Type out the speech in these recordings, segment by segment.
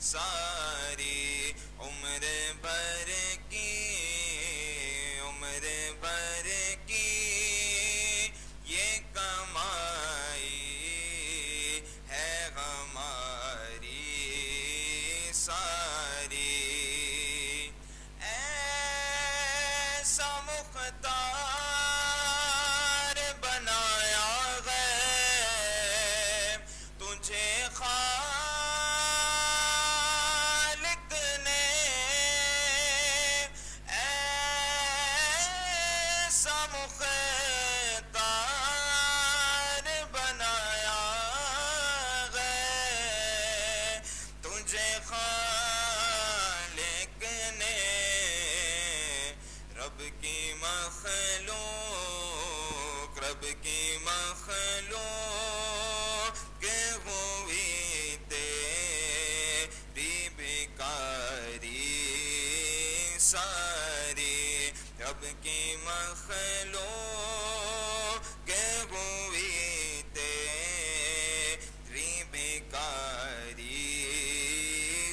ساری عمر بھر کی، عمر بھر کی یہ کمائی ہے ہماری ساری، ایسا مختار بنایا ہے تجھے خالق نے، ایسا مختار بنایا ہے تجھے خالق نے، رب کی مخلوق، رب کی مخلوق ہوئی تیری بیکاری ساری، رب کی مخلوق ہوئی تیری بیکاری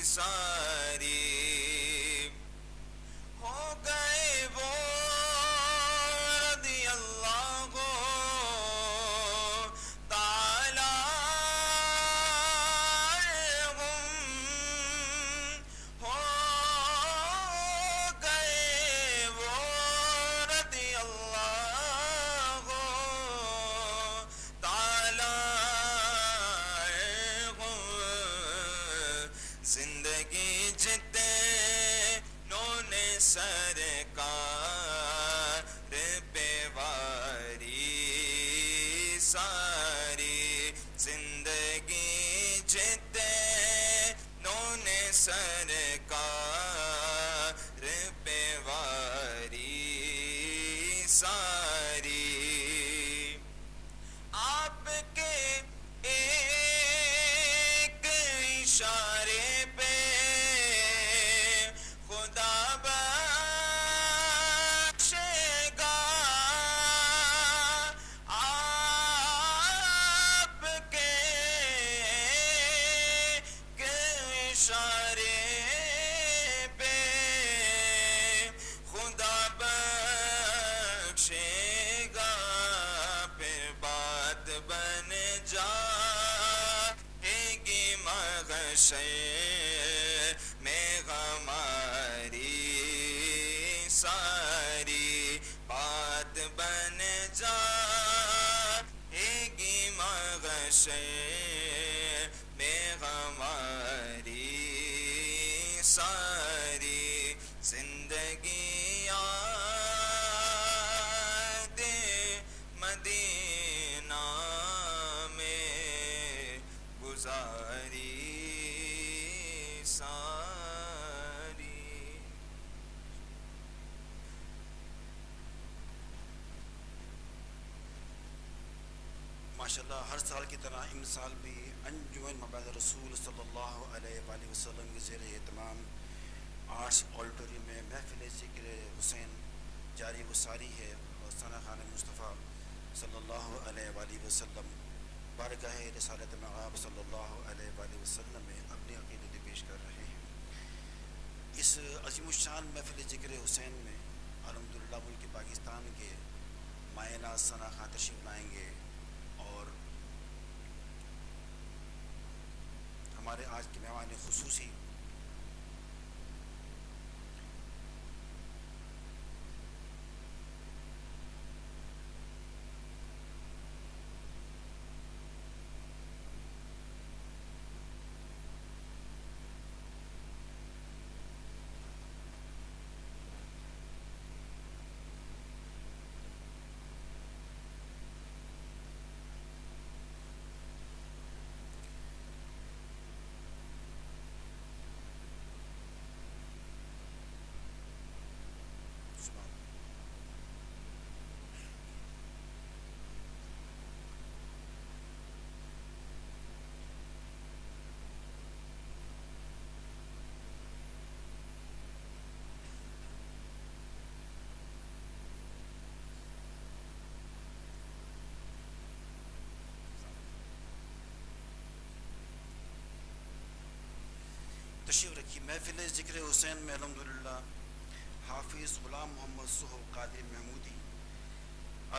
ساری، ہو گئے وہ رضی اللہ تعالی عنہم، ہو گئے وہ رضی اللہ تعالی عنہم، زندگی جتے نوں نے سرکار پہ واری ساری، زندگی جتے نوں نے سرکار پہ واری ساری، آپ کے ایک اشارے پہ خدا بخشے گا، آپ کے ایک اشارے پہ خدا بخشے گا، پھر بات بن جائے گی محشر میں ہماری ساری، بات بن جائے گی محشر میں ہماری ساری، زندگی یاد مدینہ میں گزاری ساری۔ ماشاءاللہ ہر سال کی طرح ان سال بھی انجمن مبعد رسول صلی اللہ علیہ وآلہ وسلم کے زیر اہتمام آرٹس آڈیٹوریم میں محفل ذکر حسین جاری و ساری ہے، اور ثنا خان مصطفیٰ صلی اللہ علیہ وآلہ وسلم بارگاہ رسالت مآب صلی اللہ علیہ وآلہ وسلم میں اپنی عقیدت پیش کر رہے ہیں۔ اس عظیم الشان محفل ذکر حسین میں الحمدللہ ملک پاکستان کے مایہ ناز ثنا خان تشریف لائیں گے، اور ہمارے آج کے مہمان خصوصی کہ محفل ذکر حسین میں الحمدللہ حافظ غلام محمد صحب قادری محمودی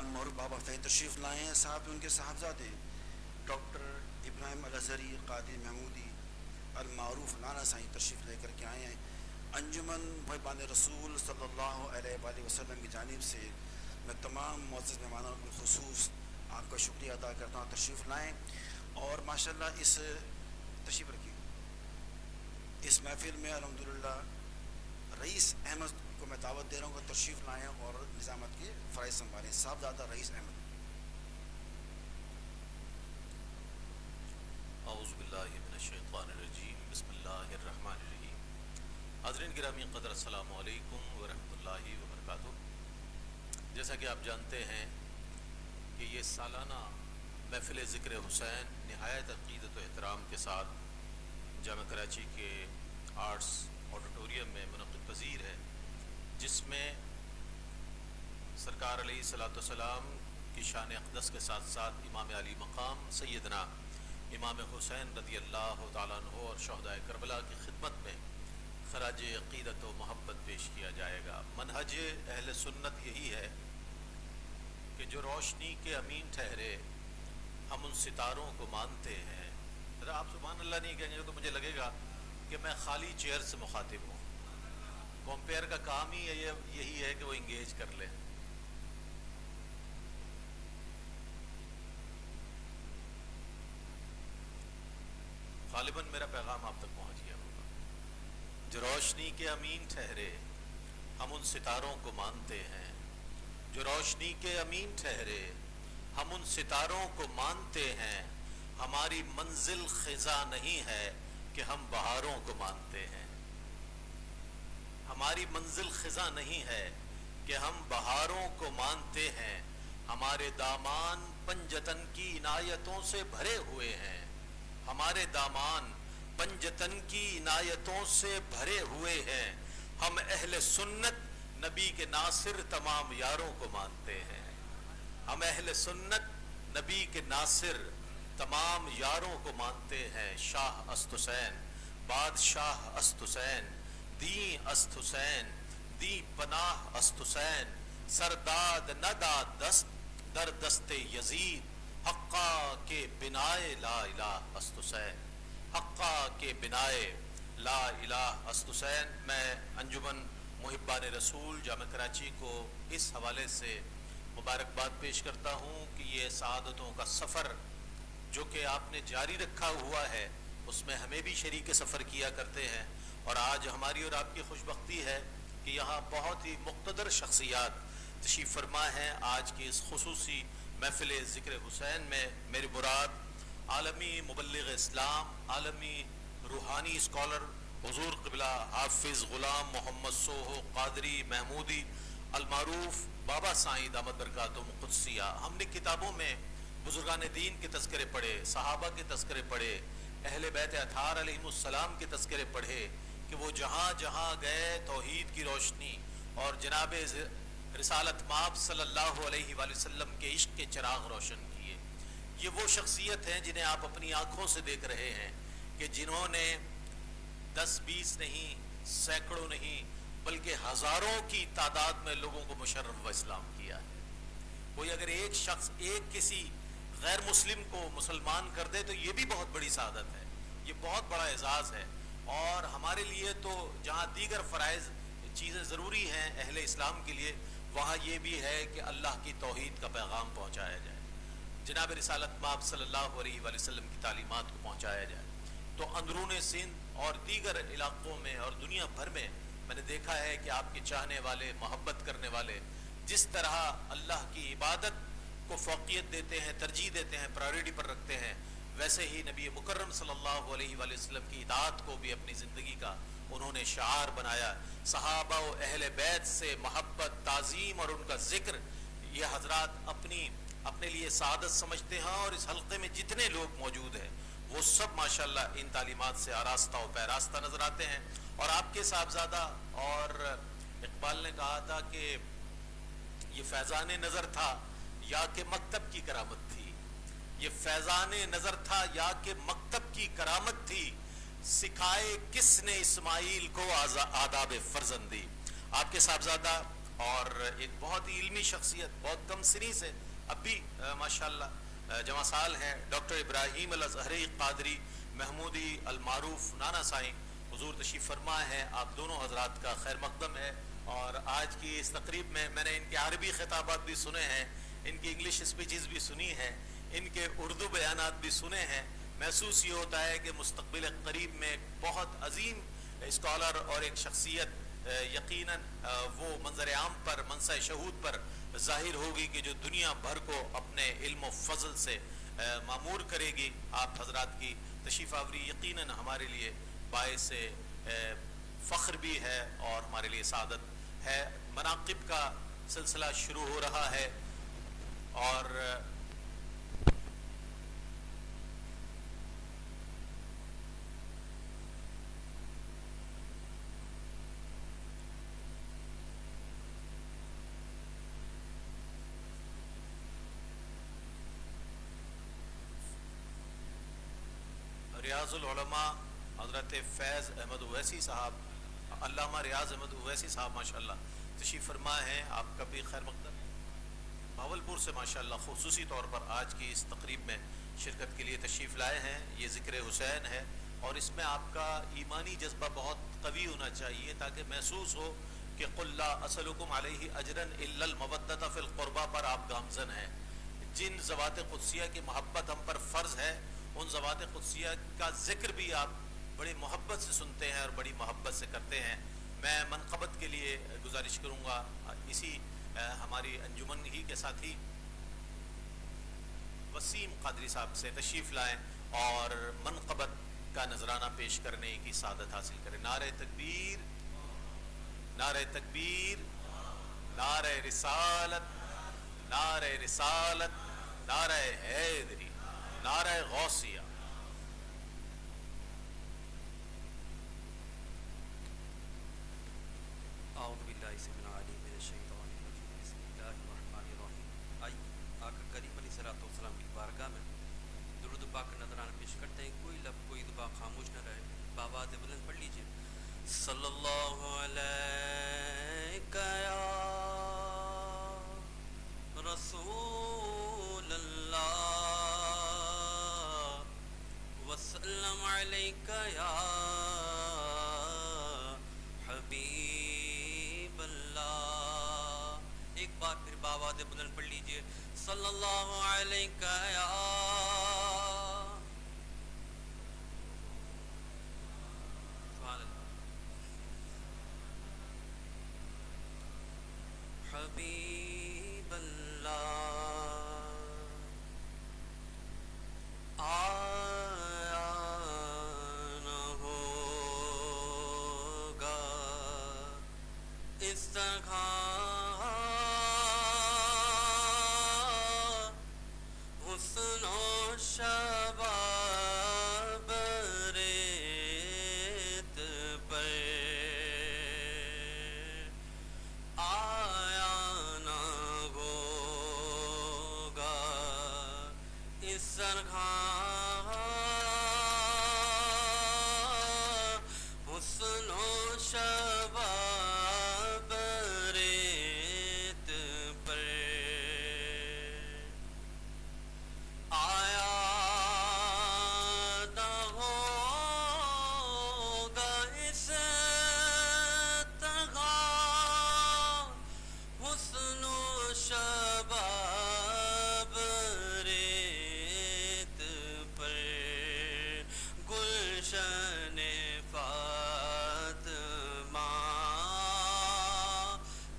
المعروف بابا فہد تشریف لائے ہیں. صاحب ان کے صاحبزادے ڈاکٹر ابراہیم الازہری قادری محمودی المعروف نانا سائیں تشریف لے کر کے آئے ہیں. انجمن محبان رسول صلی اللہ علیہ وآلہ وسلم کی جانب سے میں تمام معزز مہمانوں کے خصوص آپ کا شکریہ ادا کرتا ہوں تشریف لائیں. اور ماشاءاللہ اس تشریف رکھیے اس محفل میں الحمدللہ رئیس احمد کو میں دعوت دے رہا ہوں کہ تشریف لائیں اور نظامت کے فرائض سنبھالیں. صاحبزادہ رئیس احمد. اعوذ باللہ من الشیطان الرجیم بسم اللہ الرحمن الرحیم. حاضرین گرامی قدر السلام علیکم ورحمۃ اللہ وبرکاتہ. جیسا کہ آپ جانتے ہیں کہ یہ سالانہ محفل ذکر حسین نہایت عقیدت و احترام کے ساتھ جامع کراچی کے آرٹس آڈیٹوریم میں منعقد پذیر ہے، جس میں سرکار علیہ الصلوۃ والسلام کی شان اقدس کے ساتھ ساتھ امام علی مقام سیدنا امام حسین رضی اللہ تعالیٰ عنہ اور شہدائے کربلا کی خدمت میں خراج عقیدت و محبت پیش کیا جائے گا. منہج اہل سنت یہی ہے کہ جو روشنی کے امین ٹھہرے ہم ان ستاروں کو مانتے ہیں. ذرا آپ سبحان اللہ نہیں کہیں گے تو مجھے لگے گا کہ میں خالی چیئر سے مخاطب ہوں. کمپیئر کا کام ہی یہی ہے کہ وہ انگیج کر لیں. غالباً میرا پیغام آپ تک پہنچ گیا ہوگا. جو روشنی کے امین ٹھہرے ہم ان ستاروں کو مانتے ہیں. جو روشنی کے امین ٹھہرے ہم ان ستاروں کو مانتے ہیں. ہماری منزل خزاں نہیں ہے کہ ہم بہاروں کو مانتے ہیں. ہماری منزل خزاں نہیں ہے کہ ہم بہاروں کو مانتے ہیں. ہمارے دامان پنجتن کی عنایتوں سے بھرے ہوئے ہیں. ہمارے دامان پنجتن کی عنایتوں سے بھرے ہوئے ہیں. ہم اہل سنت نبی کے ناصر تمام یاروں کو مانتے ہیں. ہم اہل سنت نبی کے ناصر تمام یاروں کو مانتے ہیں. شاہ است حسین بادشاہ است حسین دین است حسین دی پناہ است حسین سرداد نداد دست در دست یزید حقا کے بنائے لا الہ است حسین. حقا کے بنائے لا الہ است حسین. میں انجمن محبان رسول جامع کراچی کو اس حوالے سے مبارکباد پیش کرتا ہوں کہ یہ سعادتوں کا سفر جو کہ آپ نے جاری رکھا ہوا ہے اس میں ہمیں بھی شریک سفر کیا کرتے ہیں. اور آج ہماری اور آپ کی خوشبختی ہے کہ یہاں بہت ہی مقتدر شخصیات تشریف فرما ہیں. آج کی اس خصوصی محفل ذکر حسین میں میری مراد عالمی مبلغ اسلام، عالمی روحانی اسکالر حضور قبلہ حافظ غلام محمد صحب قادری محمودی المعروف بابا سائیں دامت برکاتہم قدسیہ. ہم نے کتابوں میں بزرگان دین کے تذکرے پڑھے، صحابہ کے تذکرے پڑھے، اہل بیت اطہار علیہم السلام کے تذکرے پڑھے کہ وہ جہاں جہاں گئے توحید کی روشنی اور جناب رسالت مآب صلی اللہ علیہ وآلہ وسلم کے عشق کے چراغ روشن کیے. یہ وہ شخصیت ہیں جنہیں آپ اپنی آنکھوں سے دیکھ رہے ہیں کہ جنہوں نے 10-20 نہیں، سینکڑوں نہیں بلکہ ہزاروں کی تعداد میں لوگوں کو مشرف و اسلام کیا ہے. کوئی اگر ایک شخص ایک کسی غیر مسلم کو مسلمان کر دے تو یہ بھی بہت بڑی سعادت ہے، یہ بہت بڑا اعزاز ہے. اور ہمارے لیے تو جہاں دیگر فرائض چیزیں ضروری ہیں اہل اسلام کے لیے، وہاں یہ بھی ہے کہ اللہ کی توحید کا پیغام پہنچایا جائے، جناب رسالت مآب صلی اللہ علیہ وآلہ وسلم کی تعلیمات کو پہنچایا جائے. تو اندرون سندھ اور دیگر علاقوں میں اور دنیا بھر میں میں نے دیکھا ہے کہ آپ کے چاہنے والے، محبت کرنے والے جس طرح اللہ کی عبادت کو فوقیت دیتے ہیں، ترجیح دیتے ہیں، پرائیورٹی پر رکھتے ہیں، ویسے ہی نبی مکرم صلی اللہ علیہ وآلہ وسلم کی اطاعت کو بھی اپنی زندگی کا انہوں نے شعار بنایا. صحابہ و اہل بیت سے محبت، تعظیم اور ان کا ذکر یہ حضرات اپنے لیے سعادت سمجھتے ہیں. اور اس حلقے میں جتنے لوگ موجود ہیں وہ سب ماشاءاللہ ان تعلیمات سے آراستہ و پیراستہ نظر آتے ہیں. اور آپ کے صاحبزادہ اور اقبال نے کہا تھا کہ یہ فیضان نظر تھا یا کہ مکتب کی کرامت تھی. یہ فیضان نظر تھا یا کہ مکتب کی کرامت تھی. سکھائے کس نے اسماعیل کو آداب فرزندی. آپ کے صاحبزادہ اور ایک بہت ہی علمی شخصیت، بہت کم سنی سے اب بھی ماشاءاللہ جمع سال ہیں، ڈاکٹر ابراہیم الازہری قادری محمودی المعروف نانا سائیں حضور تشریف فرما ہے. آپ دونوں حضرات کا خیر مقدم ہے. اور آج کی اس تقریب میں نے ان کے عربی خطابات بھی سنے ہیں، ان کی انگلش اسپیچز بھی سنی ہیں، ان کے اردو بیانات بھی سنے ہیں. محسوس یہ ہوتا ہے کہ مستقبل قریب میں ایک بہت عظیم اسکالر اور ایک شخصیت یقیناً وہ منظر عام پر، منصہ شہود پر ظاہر ہوگی کہ جو دنیا بھر کو اپنے علم و فضل سے معمور کرے گی. آپ حضرات کی تشریف آوری یقیناً ہمارے لیے باعث فخر بھی ہے اور ہمارے لیے سعادت ہے. مناقب کا سلسلہ شروع ہو رہا ہے اور ریاض العلماء حضرت فیض احمد اویسی صاحب، علامہ ریاض احمد اویسی صاحب ماشاءاللہ تشریف فرما ہیں. آپ کا بھی خیر مقدم ہے. بھاولپور سے ماشاءاللہ خصوصی طور پر آج کی اس تقریب میں شرکت کے لیے تشریف لائے ہیں. یہ ذکر حسین ہے اور اس میں آپ کا ایمانی جذبہ بہت قوی ہونا چاہیے تاکہ محسوس ہو کہ قل لا اسألکم علیہ اجرا الا المودۃ فی القربى پر آپ گامزن ہیں. جن ذوات قدسیہ کی محبت ہم پر فرض ہے، ان ذوات قدسیہ کا ذکر بھی آپ بڑی محبت سے سنتے ہیں اور بڑی محبت سے کرتے ہیں. میں منقبت کے لیے گزارش کروں گا اسی ہماری انجمن ہی کے ساتھی وسیم قادری صاحب سے تشریف لائیں اور منقبت کا نذرانہ پیش کرنے کی سعادت حاصل کریں. نعرہ تکبیر، نعرہ تکبیر، نعرہ رسالت، نعرہ رسالت، نعرہ حیدری، نعرہ غوثیہ. اعوذ باللہ السمیع العلیم من الشیطان الرجیم. بسم اللہ الرحمن الرحیم. آئیے آقا کریم علیہ الصلوۃ والسلام کی بارگاہ میں درود پاک کا نذرانہ پیش کرتے ہیں. کوئی لب کوئی دبا خاموش نہ رہے. بآواز بلند پڑھ لیجیے. صلی اللہ علیہ یا رسول اللہ وسلم علیک یا حبیب اللہ. ایک بار پھر بآواز بلند پڑھ لیجیے. صلی اللہ علیہ یا سبحان اللہ حبیب اللہ. آیا نہ ہوگا اس طرح حسن و شباب ریت پر. آیا نہ ہوگا اس طرح حسن و شباب ریت پر. آیا نہ ہوگا اس طرح حسن و شباب ریت پر. گلشن فاطمہ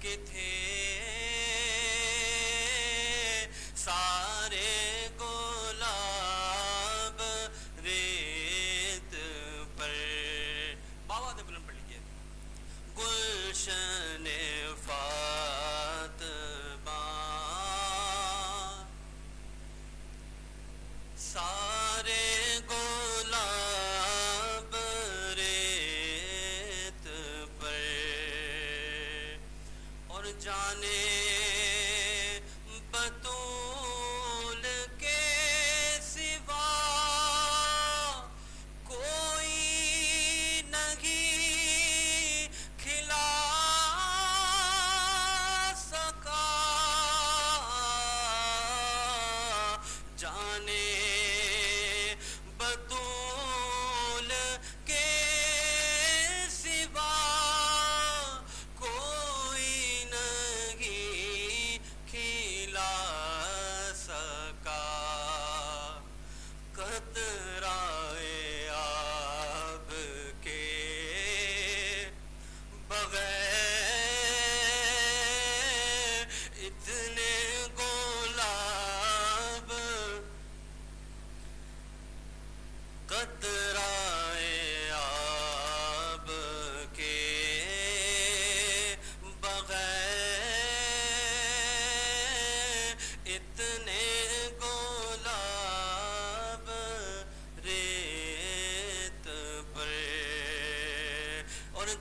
کے تھے سارے گلاب ریت پر. باواد بلند پڑھ لیجیے. گلشن فاطمہ سارے گلاب ریت پر. اور جانے بطول کے سوا کوئی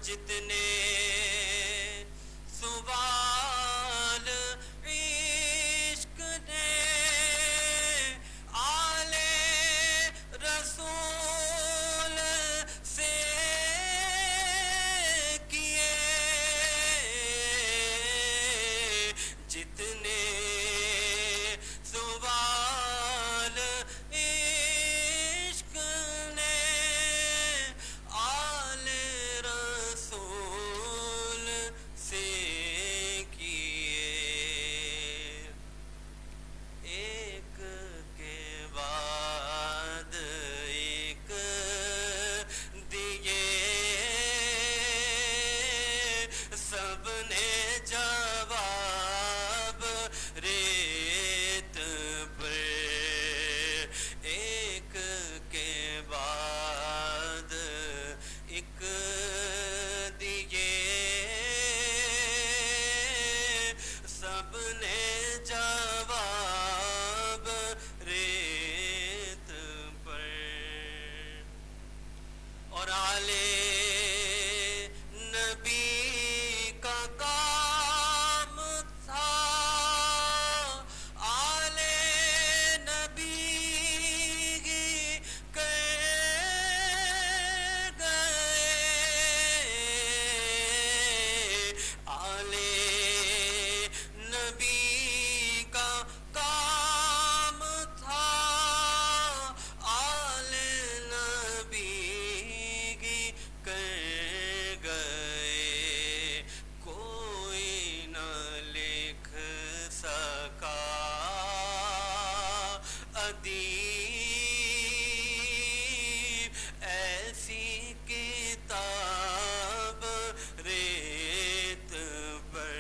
جتنے سوال عشق نے آل رسول سے کیے، جتنے سوال عشق نے آل رسول سے کیے، ایک کے بعد ایک دیے، سب نے جواب ریت پر، ایک کے بعد ایک دیے، سب نے جواب ریت پر، اور آلے نبی کا کام تھا، آلے نبی کر گئے، آلے نبی کا کام تھا، آل نبی کر گئے، کوئی نہ لکھ سکا ادیب ایسی کتاب ریت پر،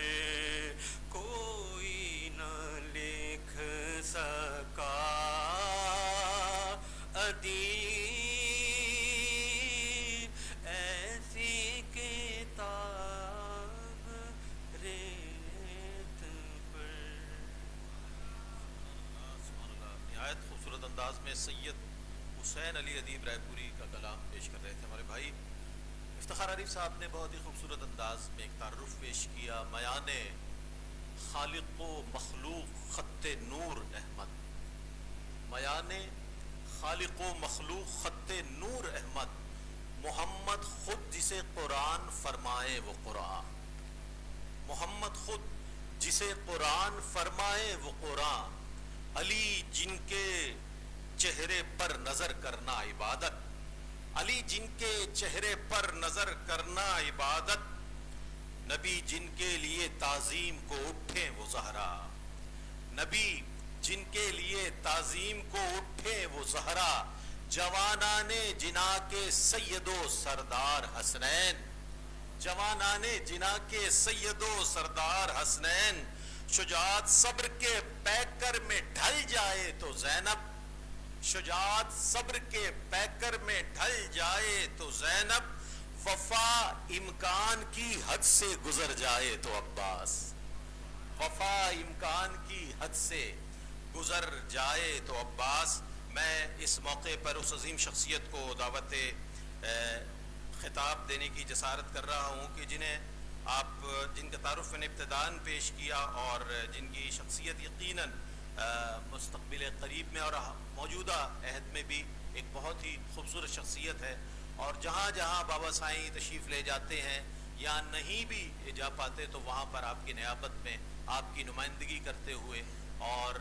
کوئی نہ لکھ سکا ادیب ایسی کتاب ریت پر۔ سبحان اللہ۔ نہایت خوبصورت انداز میں سید حسین علی ادیب رائے پوری کا کلام پیش کر رہے تھے ہمارے بھائی افتخار عریف صاحب نے بہت ہی خوبصورت انداز میں ایک تعارف پیش کیا، میان خالق و مخلوق خط نور احمد، میان خالق و مخلوق خط نور احمد، محمد خود جسے قرآن فرمائے وہ قرآن، محمد خود جسے قرآن فرمائے وہ قرآن، علی جن کے چہرے پر نظر کرنا عبادت، علی جن کے چہرے پر نظر کرنا عبادت، نبی جن کے لیے تعظیم کو اٹھے وہ زہرا، نبی جن کے لیے تعظیم کو اٹھے وہ زہرا، جوانان جنا کے سید و سردار حسنین، جوانان جنا کے سید و سردار حسنین، شجاعت صبر کے پیکر میں ڈھل جائے تو زینب، شجاعت صبر کے پیکر میں ڈھل جائے تو زینب، وفا امکان کی حد سے گزر جائے تو عباس، وفا امکان کی حد سے گزر جائے تو عباس۔ میں اس موقع پر اس عظیم شخصیت کو دعوت خطاب دینے کی جسارت کر رہا ہوں کہ جن کا تعارف میں نے ابتداً پیش کیا اور جن کی شخصیت یقیناً مستقبل قریب میں اور موجودہ عہد میں بھی ایک بہت ہی خوبصورت شخصیت ہے، اور جہاں جہاں بابا سائیں تشریف لے جاتے ہیں یا نہیں بھی جا پاتے تو وہاں پر آپ کی نیابت میں آپ کی نمائندگی کرتے ہوئے، اور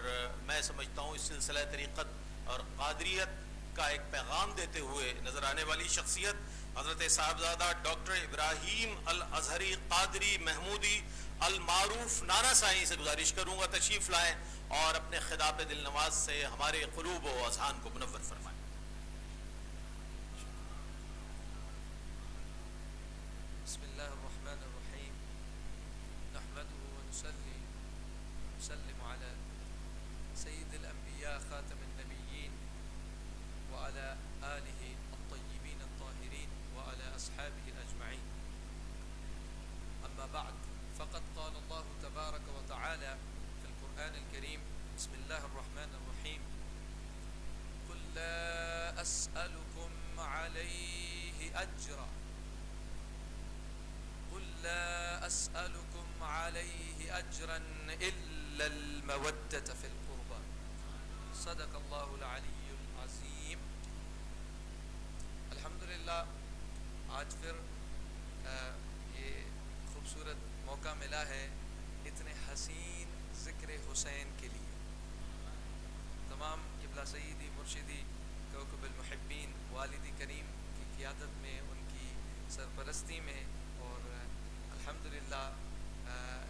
میں سمجھتا ہوں اس سلسلہ طریقت اور قادریت کا ایک پیغام دیتے ہوئے نظر آنے والی شخصیت حضرت صاحبزادہ ڈاکٹر ابراہیم الازہری قادری محمودی المعروف نانا سائیں سے گزارش کروں گا تشریف لائیں اور اپنے خطاب دل نواز سے ہمارے قلوب و اذہان کو منور فرمائیں۔ بسم اللہ الرحمن الرحیم، نحمده ونصلي ونسلم على سید الانبیاء خاتم النبیین وعلى آلہ الطیبین الطاہرین وعلى اصحابہ اجمعین، اما بعد فقد قال اللہ تبارک وتعالى في القرآن الكريم بسم الله الرحمن الرحيم قل لا أسألكم عليه أجرا لا أسألكم عليه أجرا إلا المودة في القربى صدق الله العلی العظیم. الحمدللہ آج پھر یہ خوبصورت موقع ملا ہے اتنے حسین ذکر حسین کے لیے. تمام قبلہ سیدی مرشدی کوکب المحبین والد کریم کی قیادت میں ان کی سرپرستی میں اور الحمدللہ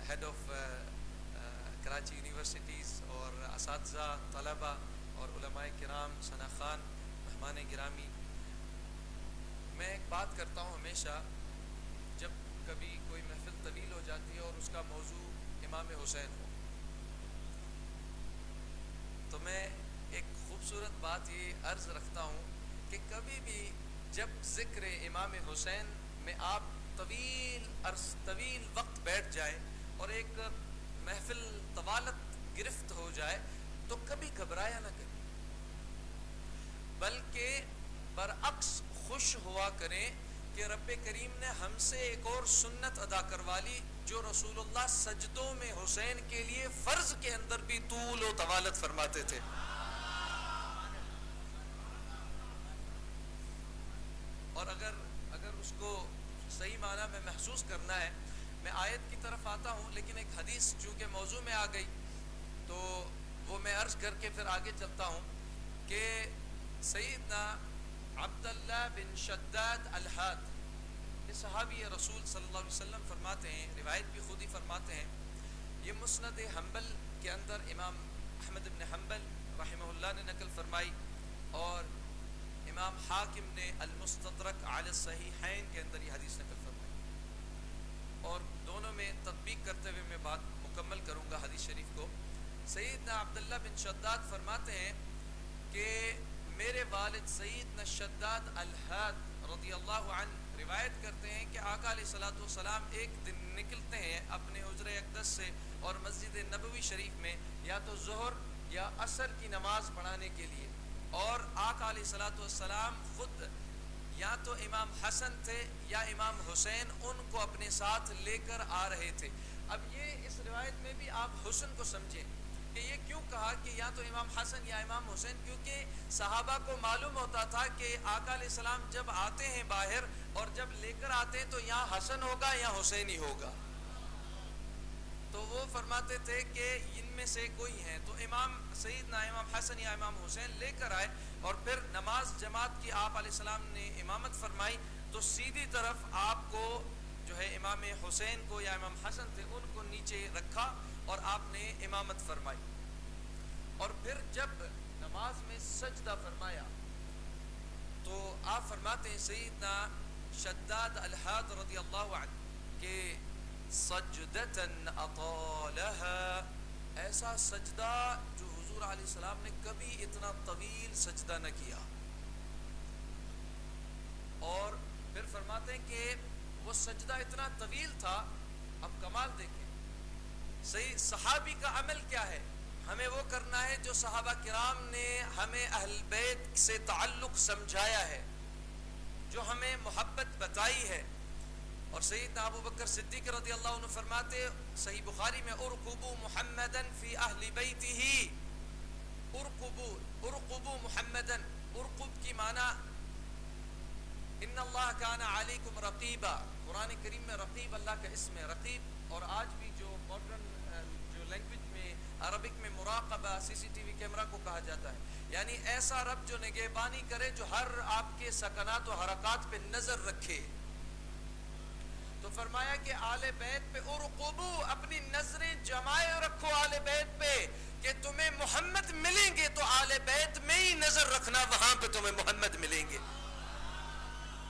ہیڈ آف کراچی یونیورسٹیز اور اساتذہ طلبہ اور علماء کرام شناخان مہمان گرامی، میں ایک بات کرتا ہوں ہمیشہ جب کبھی کوئی محفل طویل ہو جاتی ہے اور اس کا موضوع امام حسین ہو، تو میں ایک خوبصورت بات یہ عرض رکھتا ہوں کہ کبھی بھی جب ذکر امام حسین میں آپ طویل وقت بیٹھ جائیں اور ایک محفل طوالت گرفت ہو جائے تو کبھی گھبرایا نہ کریں، بلکہ برعکس خوش ہوا کریں کہ رب کریم نے ہم سے ایک اور سنت ادا کروا لی جو رسول اللہ سجدوں میں حسین کے لیے فرض کے اندر بھی طول و طوالت فرماتے تھے. اور اگر اس کو صحیح معنی میں محسوس کرنا ہے، میں آیت کی طرف آتا ہوں لیکن ایک حدیث چونکہ موضوع میں آ گئی تو وہ میں عرض کر کے پھر آگے چلتا ہوں کہ سیدنا عبداللہ بن شداد الحاد، یہ صحابی رسول صلی اللہ علیہ وسلم فرماتے ہیں، روایت بھی خود ہی فرماتے ہیں، یہ مسند حنبل کے اندر امام احمد بن حنبل رحمہ اللہ نے نقل فرمائی اور امام حاکم نے المستدرک علی الصحیحین کے اندر یہ حدیث نقل فرمائی، اور دونوں میں تطبیق کرتے ہوئے میں بات مکمل کروں گا حدیث شریف کو. سیدنا عبداللہ بن شداد فرماتے ہیں کہ میرے والد سیدنا شداد الحاد رضی اللہ عنہ روایت کرتے ہیں کہ آقا علیہ الصلوۃ والسلام ایک دن نکلتے ہیں اپنے حجرہ اقدس سے اور مسجد نبوی شریف میں یا تو ظہر یا عصر کی نماز پڑھانے کے لیے، اور آقا علیہ الصلوۃ والسلام خود یا تو امام حسن تھے یا امام حسین ان کو اپنے ساتھ لے کر آ رہے تھے. اب یہ اس روایت میں بھی آپ حسن کو سمجھیں کہ یہ کیوں کہا کہ یا تو امام حسن یا امام حسین، کیونکہ صحابہ کو معلوم ہوتا تھا کہ آقا علیہ السلام جب آتے ہیں باہر اور جب لے کر آتے ہیں تو یا حسن ہوگا یا حسین ہی ہوگا، تو وہ فرماتے تھے کہ ان میں سے کوئی ہیں. تو سیدنا امام حسن یا امام حسین لے کر آئے اور پھر نماز جماعت کی آپ علیہ السلام نے امامت فرمائی تو سیدھی طرف آپ کو جو ہے امام حسین کو یا امام حسن تھے ان کو نیچے رکھا اور آپ نے امامت فرمائی. اور پھر جب نماز میں سجدہ فرمایا تو آپ فرماتے ہیں سیدنا شداد الحاد رضی اللہ عنہ کہ سجدتن اطالها، ایسا سجدہ جو حضور علیہ السلام نے کبھی اتنا طویل سجدہ نہ کیا. اور پھر فرماتے ہیں کہ وہ سجدہ اتنا طویل تھا. اب کمال دیکھیں، صحیح صحابی کا عمل کیا ہے، ہمیں وہ کرنا ہے جو صحابہ کرام نے ہمیں اہل بیت سے تعلق سمجھایا ہے، جو ہمیں محبت بتائی ہے. اور سیدنا ابو بکر صدیق رضی اللہ عنہ فرماتے صحیح بخاری میں ارقبوا محمدا فی اہل بیتہ، ارقبوا محمدا، ارقب کی معنی ان اللہ کان علیکم رقیبا، قرآن کریم میں رقیب اللہ کا اسم ہے رقیب، اور آج بھی جو ماڈرن جو لینگویج میں عربک میں مراقبہ CCTV کیمرہ کو کہا جاتا ہے، یعنی ایسا رب جو نگہبانی کرے، جو ہر آپ کے سکنات و حرکات پہ نظر رکھے. تو فرمایا کہ آل بیت پہ ارقبو، اپنی نظریں جمائے رکھو آل بیت پہ کہ تمہیں محمد ملیں گے تو آل بیت میں ہی نظر رکھنا، وہاں پہ تمہیں محمد ملیں گے.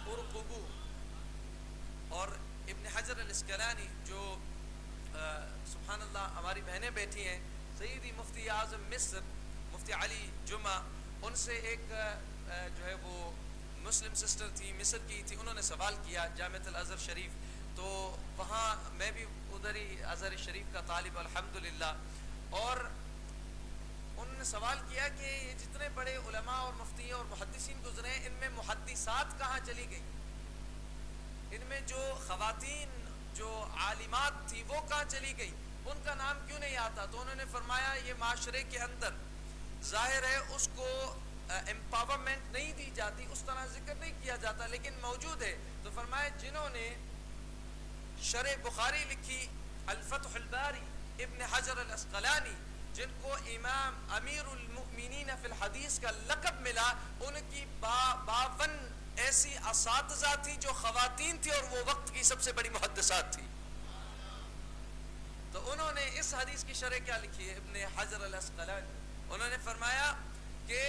ارقبو. اور ابن حجر الاسقلانی جو سبحان اللہ ہماری بہنیں بیٹھی ہیں، سیدی مفتی اعظم مصر مفتی علی جمعہ، ان سے ایک جو ہے وہ مسلم سسٹر تھی، مصر کی تھی، انہوں نے سوال کیا جامعۃ الازہر شریف، تو وہاں میں بھی ادھر ہی ازہر شریف کا طالب الحمدللہ، اور انہوں نے سوال کیا کہ یہ جتنے بڑے علماء اور مفتی اور محدثین گزرے ہیں، ان میں محدثات کہاں چلی گئی؟ ان میں جو خواتین جو عالمات تھی وہ کہاں چلی گئی, ان کا نام کیوں نہیں آتا؟ تو انہوں نے فرمایا یہ معاشرے کے اندر ظاہر ہے اس کو امپاورمنٹ نہیں دی جاتی, اس طرح ذکر نہیں کیا جاتا, لیکن موجود ہے. تو فرمایا جنہوں نے شرح بخاری لکھی, الفتح الباری, ابن حجر الاسقلانی, جن کو امام امیر المؤمنین فی الحدیث کا لقب ملا, ان کی 52 ایسی اساتذہ تھی جو خواتین تھی اور وہ وقت کی سب سے بڑی محدثات تھی. تو انہوں نے اس حدیث کی شرح کیا لکھی ہے, ابن حجر الاسقلانی, انہوں نے فرمایا کہ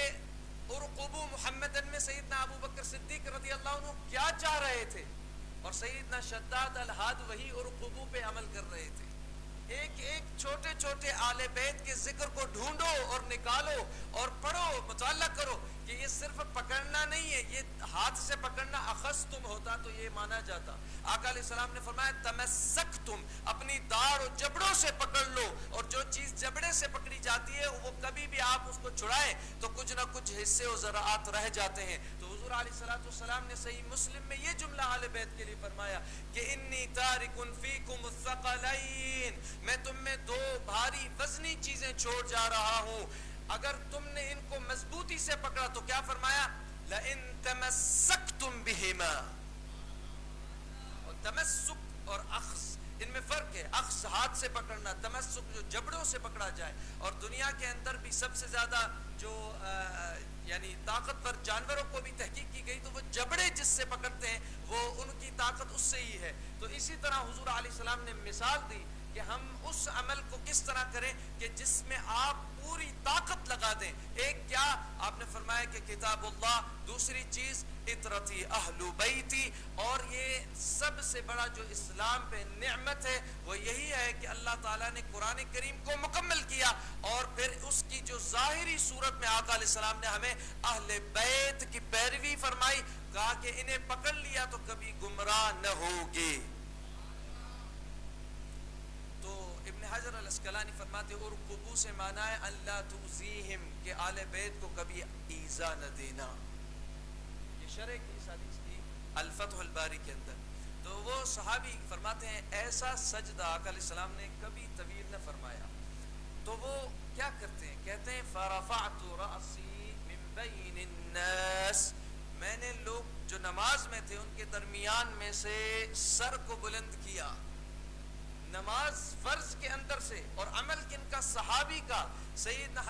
ارقبو محمدن میں سیدنا ابو بکر صدیق رضی اللہ عنہ کیا چاہ رہے تھے, اور سیدنا شداد الحاد وہی ارقبو پہ عمل کر رہے تھے. ایک ایک چھوٹے چھوٹے آل بیت کے ذکر کو ڈھونڈو اور نکالو اور پڑھو, مطالعہ کرو کہ یہ صرف پکڑنا نہیں ہے, یہ ہاتھ سے پکڑنا اخذ تم ہوتا تو یہ مانا جاتا. آقا علیہ السلام نے فرمایا تمسک تم, اپنی داڑھ اور جبڑوں سے پکڑ لو, اور جو چیز جبڑے سے پکڑی جاتی ہے وہ کبھی بھی آپ اس کو چھڑائیں تو کچھ نہ کچھ حصے و ذرات رہ جاتے ہیں. تو حضور علیہ السلام نے صحیح مسلم میں یہ جملہ اہل بیت کے لیے فرمایا کہ انی تارک فیکم الثقلین, میں تم میں 2 بھاری وزنی چیزیں چھوڑ جا رہا ہوں, اگر تم نے ان کو مضبوطی سے پکڑا تو کیا فرمایا, لئن تمسکتم بہما. اور تمسک اور اخذ ان میں فرق ہے. اخذ ہاتھ سے پکڑنا, تمسک جو جبڑوں سے پکڑا جائے. اور دنیا کے اندر بھی سب سے زیادہ جو یعنی طاقتور جانوروں کو بھی تحقیق کی گئی تو وہ جبڑے جس سے پکڑتے ہیں وہ ان کی طاقت اس سے ہی ہے. تو اسی طرح حضور علیہ السلام نے مثال دی کہ ہم اس عمل کو کس طرح کریں کہ جس میں آپ پوری طاقت لگا دیں. ایک کیا آپ نے فرمایا کہ کتاب اللہ, دوسری چیز اطرتی اہل بیتی, اور یہ سب سے بڑا جو اسلام پہ نعمت ہے وہ یہی ہے کہ اللہ تعالیٰ نے قرآن کریم کو مکمل کیا, اور پھر اس کی جو ظاہری صورت میں آقا علیہ السلام نے ہمیں اہل بیت کی پیروی فرمائی, کہا کہ انہیں پکڑ لیا تو کبھی گمراہ نہ ہوگے. تو ابن حجر الاسقلانی فرماتے اور قبو سے مانا ہے اللہ توزیہم, کہ آل بیت کو کبھی ایذا نہ دینا. یہ شرح کی اس حدیث کی الفتح الباری کے اندر. تو وہ صحابی فرماتے ہیں ایسا سجدہ آقا علیہ السلام نے کبھی طویل نہ فرمایا. تو وہ کیا کرتے ہیں, کہتے ہیں فرفعت رأسی من بین الناس, میں نے لوگ جو نماز میں تھے ان کے درمیان میں سے سر کو بلند کیا. نماز فرض کے اندر سے, اور عمل کن کا, صحابی کا, سیدنا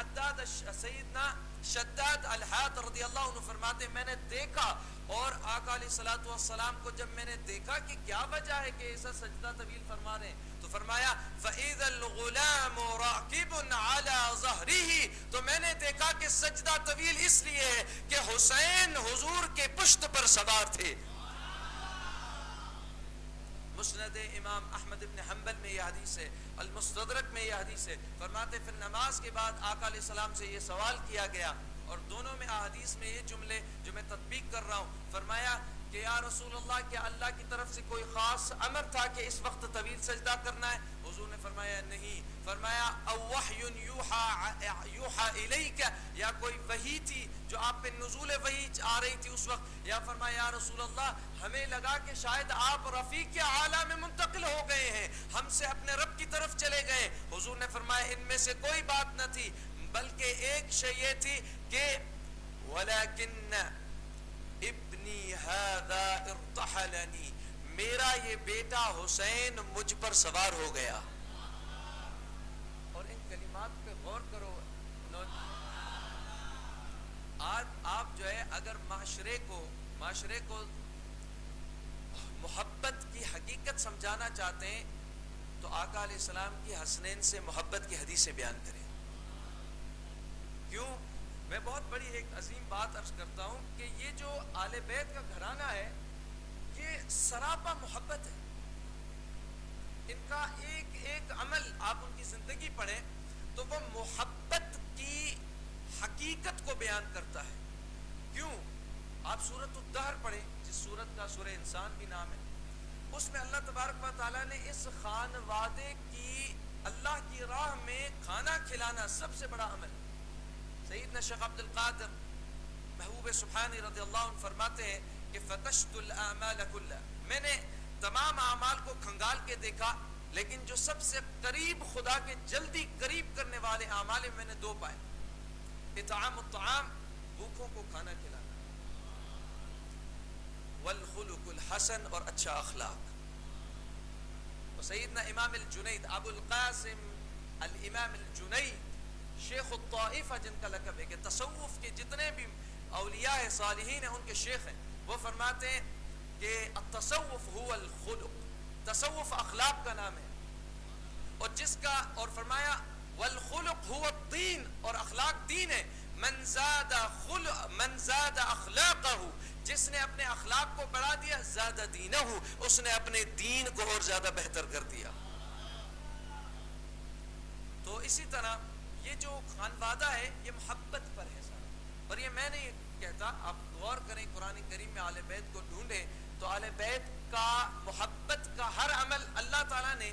شداد الحاد رضی اللہ عنہ فرماتے میں نے دیکھا, اور آقا علیہ الصلوۃ والسلام کو جب میں نے دیکھا کہ کیا وجہ ہے کہ ایسا سجدہ طویل فرما رہے ہیں, تو فرمایا فَإِذَا الْغُلَامُ رَاكِبٌ عَلَى ظَهْرِهِ, تو میں نے دیکھا کہ سجدہ طویل اس لیے ہے کہ حسین حضور کے پشت پر سوار تھے. مسند امام احمد ابن حنبل میں یہ حدیث ہے, المستدرک میں یہ حدیث ہے. فرماتے پھر نماز کے بعد آقا علیہ السلام سے یہ سوال کیا گیا, اور دونوں میں احادیث میں یہ جملے جو میں تطبیق کر رہا ہوں, فرمایا کہ یا رسول اللہ کیا اللہ کی طرف سے کوئی خاص امر تھا کہ اس وقت طویل سجدہ کرنا ہے؟ حضور نے فرمایا نہیں. فرمایا او وحی یوحا الیک, یا کوئی وحی تھی جو آپ پہ نزول وحی آ رہی تھی اس وقت, یا فرمایا یا رسول اللہ ہمیں لگا کہ شاید آپ رفیق اعلیٰ میں منتقل ہو گئے ہیں, ہم سے اپنے رب کی طرف چلے گئے. حضور نے فرمایا ان میں سے کوئی بات نہ تھی, بلکہ ایک شے یہ تھی کہ ولیکن ابنی ھذا ارتحلنی, میرا یہ بیٹا حسین مجھ پر سوار ہو گیا. اور ان کلمات پہ غور کرو. آج آپ جو ہے اگر معاشرے کو محبت کی حقیقت سمجھانا چاہتے ہیں تو آقا علیہ السلام کی حسنین سے محبت کی حدیثیں بیان کریں. کیوں؟ میں بہت بڑی ایک عظیم بات عرض کرتا ہوں کہ یہ جو آل بیت کا گھرانہ ہے یہ سراپا محبت ہے. ان کا ایک ایک عمل آپ ان کی زندگی پڑھیں تو وہ محبت کی حقیقت کو بیان کرتا ہے. کیوں؟ آپ سورۃ الدہر پڑھیں, جس سورت کا سورہ انسان بھی نام ہے, اس میں اللہ تبارک و تعالیٰ نے اس خانوادے کی اللہ کی راہ میں کھانا کھلانا سب سے بڑا عمل. سیدنا شیخ عبد القادر محبوب سبحانی رضی اللہ عنہ فرماتے ہیں کہ فتشت الاعمال کلها, میں نے تمام اعمال کو کھنگال کے دیکھا، لیکن جو سب سے قریب خدا کے جلدی قریب کرنے والے اعمال میں نے 2 پائے: اطعام الطعام، بھوکوں کو کھانا کھلانا، والخلق الحسن، اور اچھا اخلاق. اور سیدنا امام الجنید، ابو القاسم الامام الجنید، شیخ الطائفہ جن کا لقب ہے، کہ تصوف کے جتنے بھی اولیاء صالحین ہیں ان کے شیخ ہیں، وہ فرماتے ہیں کہ التصوف هو الخلق، تصوف اخلاق کا نام ہے. اور جس کا، اور فرمایا والخلق هو الدین، اور اخلاق دین ہے. من زاد اخلاقہ، جس نے اپنے اخلاق کو بڑھا دیا، زاد دینہ، اس نے اپنے دین کو اور زیادہ بہتر کر دیا. تو اسی طرح یہ جو خانوادہ ہے یہ محبت پر ہے سارا. اور یہ میں نہیں کہتا، آپ غور کریں قرآن کریم میں اہل بیت کو ڈھونڈیں تو اہل بیت کا محبت کا ہر عمل اللہ تعالیٰ نے،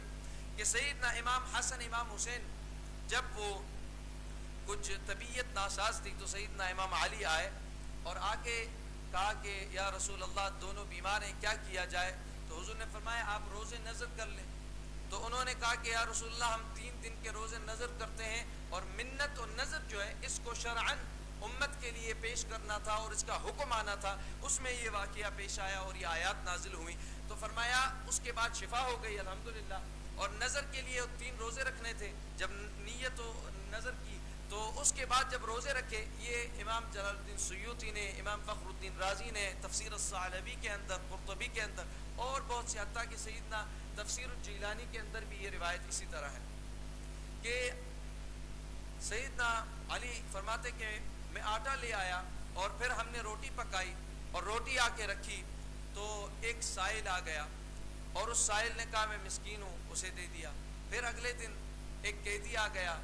کہ سیدنا امام حسن امام حسین جب وہ کچھ طبیعت ناساز تھی تو سیدنا امام علی آئے اور آ کے کہا کہ یا رسول اللہ دونوں بیمار ہیں، کیا کیا جائے؟ تو حضور نے فرمایا آپ روزے نظر کر لیں. تو انہوں نے کہا کہ یا رسول اللہ ہم 3 دن کے روزے نظر کرتے ہیں، اور منت و نظر جو ہے اس کو شرعاً امت کے لیے پیش کرنا تھا اور اس کا حکم آنا تھا. اس میں یہ واقعہ پیش آیا اور یہ آیات نازل ہوئی. تو فرمایا اس کے بعد شفا ہو گئی الحمدللہ. اور نظر کے لیے 3 روزے رکھنے تھے. جب نیت و نظر کی تو اس کے بعد جب روزے رکھے، یہ امام جلال الدین سیوطی نے، امام فخر الدین رازی نے تفسیر الثعلبی کے اندر، قرطبی کے اندر، اور بہت سے، حتیٰ کہ سیدنا تفسیر الجیلانی کے اندر بھی یہ روایت اسی طرح ہے کہ سیدنا علی فرماتے کہ میں آٹا لے آیا اور پھر ہم نے روٹی پکائی اور روٹی آ کے رکھی تو ایک سائل آ گیا اور اس سائل نے کہا میں مسکین ہوں، اسے دے دیا. پھر اگلے دن ایک قیدی آ گیا،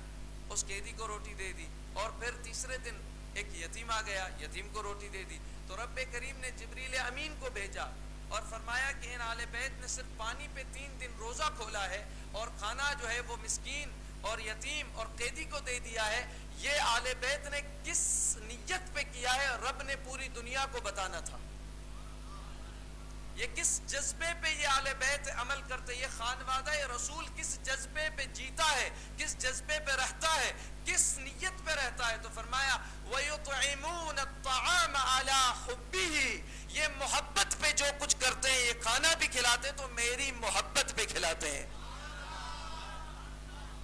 اس قیدی کو روٹی دے دی. اور پھر تیسرے دن ایک یتیم آ گیا، یتیم کو روٹی دے دی. تو رب کریم نے جبریل امین کو بھیجا اور فرمایا کہ ان اہل بیت نے صرف پانی پہ 3 دن روزہ کھولا ہے اور کھانا جو ہے وہ مسکین اور یتیم اور قیدی کو دے دیا ہے. یہ اہل بیت نے کس نیت پہ کیا ہے؟ رب نے پوری دنیا کو بتانا تھا. یہ کس جذبے پہ یہ اہل بیت عمل کرتے، یہ خانوادہ رسول کس جذبے پہ جیتا ہے، کس جذبے پہ رہتا ہے، کس نیت پہ رہتا ہے. تو فرمایا وَيُطْعِمُونَ الطَّعَامَ عَلَى حُبِّهِ، یہ محبت پہ جو کچھ کرتے ہیں، یہ کھانا بھی کھلاتے تو میری محبت پہ کھلاتے ہیں.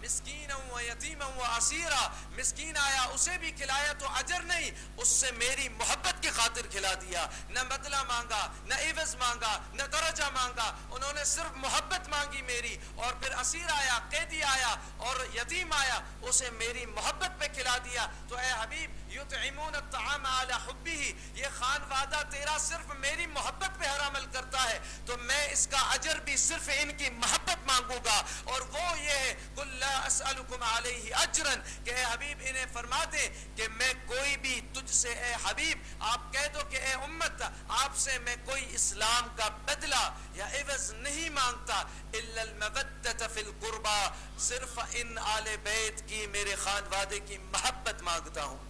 مسکینا و یتیما و اسیرا، مسکین آیا اسے بھی کھلایا تو اجر نہیں، اس سے میری محبت کی خاطر کھلا دیا. نہ بدلہ مانگا، نہ عوض مانگا، نہ درجہ مانگا، انہوں نے صرف محبت مانگی میری. اور پھر اسیر آیا، قیدی آیا اور یتیم آیا، اسے میری محبت پہ کھلا دیا. تو اے حبیب یطعمون الطعام علی حبہ، یہ خانوادہ تیرا صرف میری محبت پہ ہر عمل کرتا ہے تو میں اس کا اجر بھی صرف ان کی محبت مانگوں گا. اور وہ یہ ہے قل لا اسألکم علیہ اجرا، کہ اے حبیب انہیں فرما دے کہ میں کوئی بھی تجھ سے، اے حبیب آپ کہہ دو کہ اے امت آپ سے میں کوئی اسلام کا بدلہ یا عوض نہیں مانگتا، الا المودۃ فی القربى، صرف ان آل بیت کی، میرے خانوادے کی محبت مانگتا ہوں.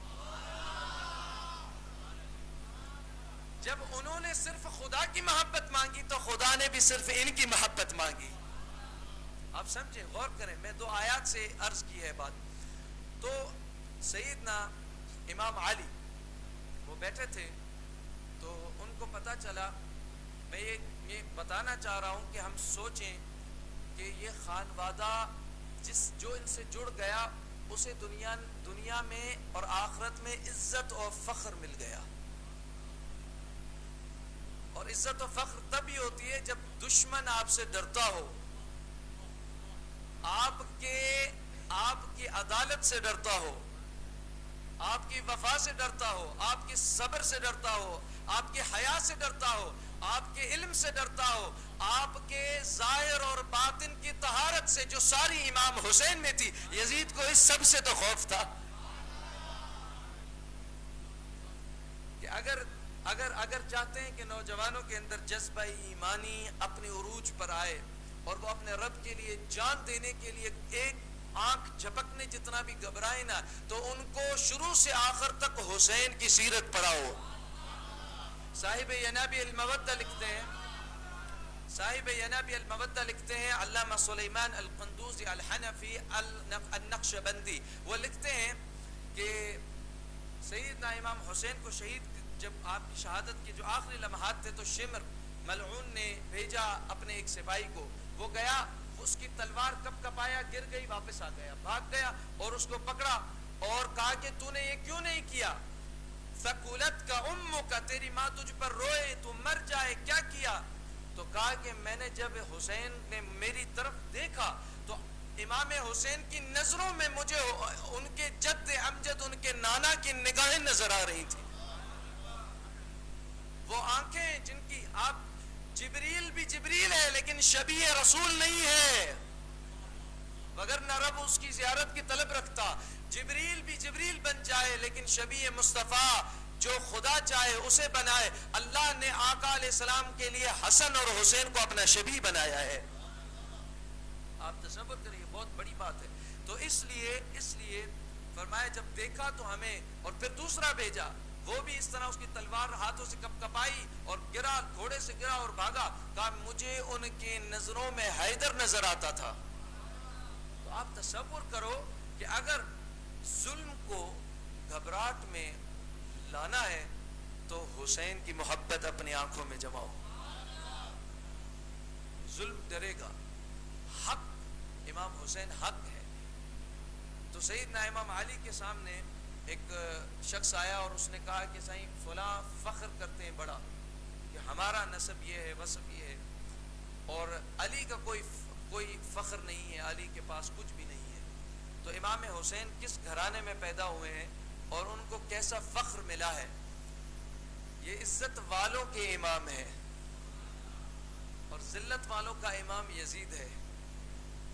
جب انہوں نے صرف خدا کی محبت مانگی تو خدا نے بھی صرف ان کی محبت مانگی. آپ سمجھیں، غور کریں، میں 2 آیات سے عرض کی ہے بات. تو سیدنا امام علی وہ بیٹھے تھے تو ان کو پتہ چلا. میں یہ بتانا چاہ رہا ہوں کہ ہم سوچیں کہ یہ خانوادہ جو ان سے جڑ گیا اسے دنیا میں اور آخرت میں عزت اور فخر مل گیا. اور عزت و فخر تب ہی ہوتی ہے جب دشمن آپ سے ڈرتا ہو، آپ کی عدالت سے ڈرتا ہو، آپ کی وفا سے ڈرتا ہو، آپ کے صبر سے ڈرتا ہو، آپ کے حیا سے ڈرتا ہو، آپ کے علم سے ڈرتا ہو، آپ کے ظاہر اور باطن کی طہارت سے جو ساری امام حسین میں تھی. یزید کو اس سب سے تو خوف تھا کہ اگر چاہتے ہیں کہ نوجوانوں کے اندر جذبہ ایمانی اپنے عروج پر آئے اور وہ اپنے رب کے لیے جان دینے کے لیے ایک آنکھ جھپکنے جتنا بھی گھبرائے نہ، تو ان کو شروع سے آخر تک حسین کی سیرت پڑھاؤ. صاحب ینابع المودہ لکھتے ہیں، صاحب ینابی المودہ لکھتے ہیں، علامہ سلیمان القندوزی الحنفی النقشبندی، وہ لکھتے ہیں کہ سیدنا امام حسین کو شہید جب آپ کی شہادت کے جو آخری لمحات تھے تو شمر ملعون نے بھیجا اپنے ایک سپاہی کو، وہ گیا، اس کی تلوار کب کپایا، گر گئی، واپس آ گیا، بھاگ گیا اور اس کو پکڑا اور کہا کہ تو نے یہ کیوں نہیں کیا، ثقلت کا امک، تیری ماں تجھ پر روئے، تو مر جائے، کیا کیا؟ تو کہا کہ میں نے جب حسین نے میری طرف دیکھا تو امام حسین کی نظروں میں مجھے ان کے جد امجد، ان کے نانا کی نگاہیں نظر آ رہی تھی، وہ آنکھیں جن کی آپ، جبریل بھی جبریل ہے لیکن شبیہ رسول نہیں ہے، وگرنہ رب اس کی زیارت کی طلب رکھتا، جبریل بھی جبریل بن جائے لیکن شبیہ مصطفیٰ جو خدا چاہے اسے بنائے، اللہ نے آقا علیہ السلام کے لیے حسن اور حسین کو اپنا شبیہ بنایا ہے، آپ تصور کریے، بہت بڑی بات ہے۔ تو اس لیے فرمایا جب دیکھا تو ہمیں، اور پھر دوسرا بھیجا، وہ بھی اس طرح اس کی تلوار ہاتھوں سے کپائی اور گرا، گھوڑے سے گرا اور بھاگا، کہا مجھے ان کی نظروں میں حیدر نظر آتا تھا۔ تو آپ تصور کرو کہ اگر ظلم کو گھبراہٹ میں لانا ہے تو حسین کی محبت اپنی آنکھوں میں جماؤ، ظلم ڈرے گا، حق، امام حسین حق ہے۔ تو سیدنا امام علی کے سامنے ایک شخص آیا اور اس نے کہا کہ سائیں فلاں فخر کرتے ہیں بڑا کہ ہمارا نسب یہ ہے، وصف یہ ہے، اور علی کا کوئی فخر نہیں ہے، علی کے پاس کچھ بھی نہیں ہے۔ تو امام حسین کس گھرانے میں پیدا ہوئے ہیں اور ان کو کیسا فخر ملا ہے؟ یہ عزت والوں کے امام ہیں اور ذلت والوں کا امام یزید ہے۔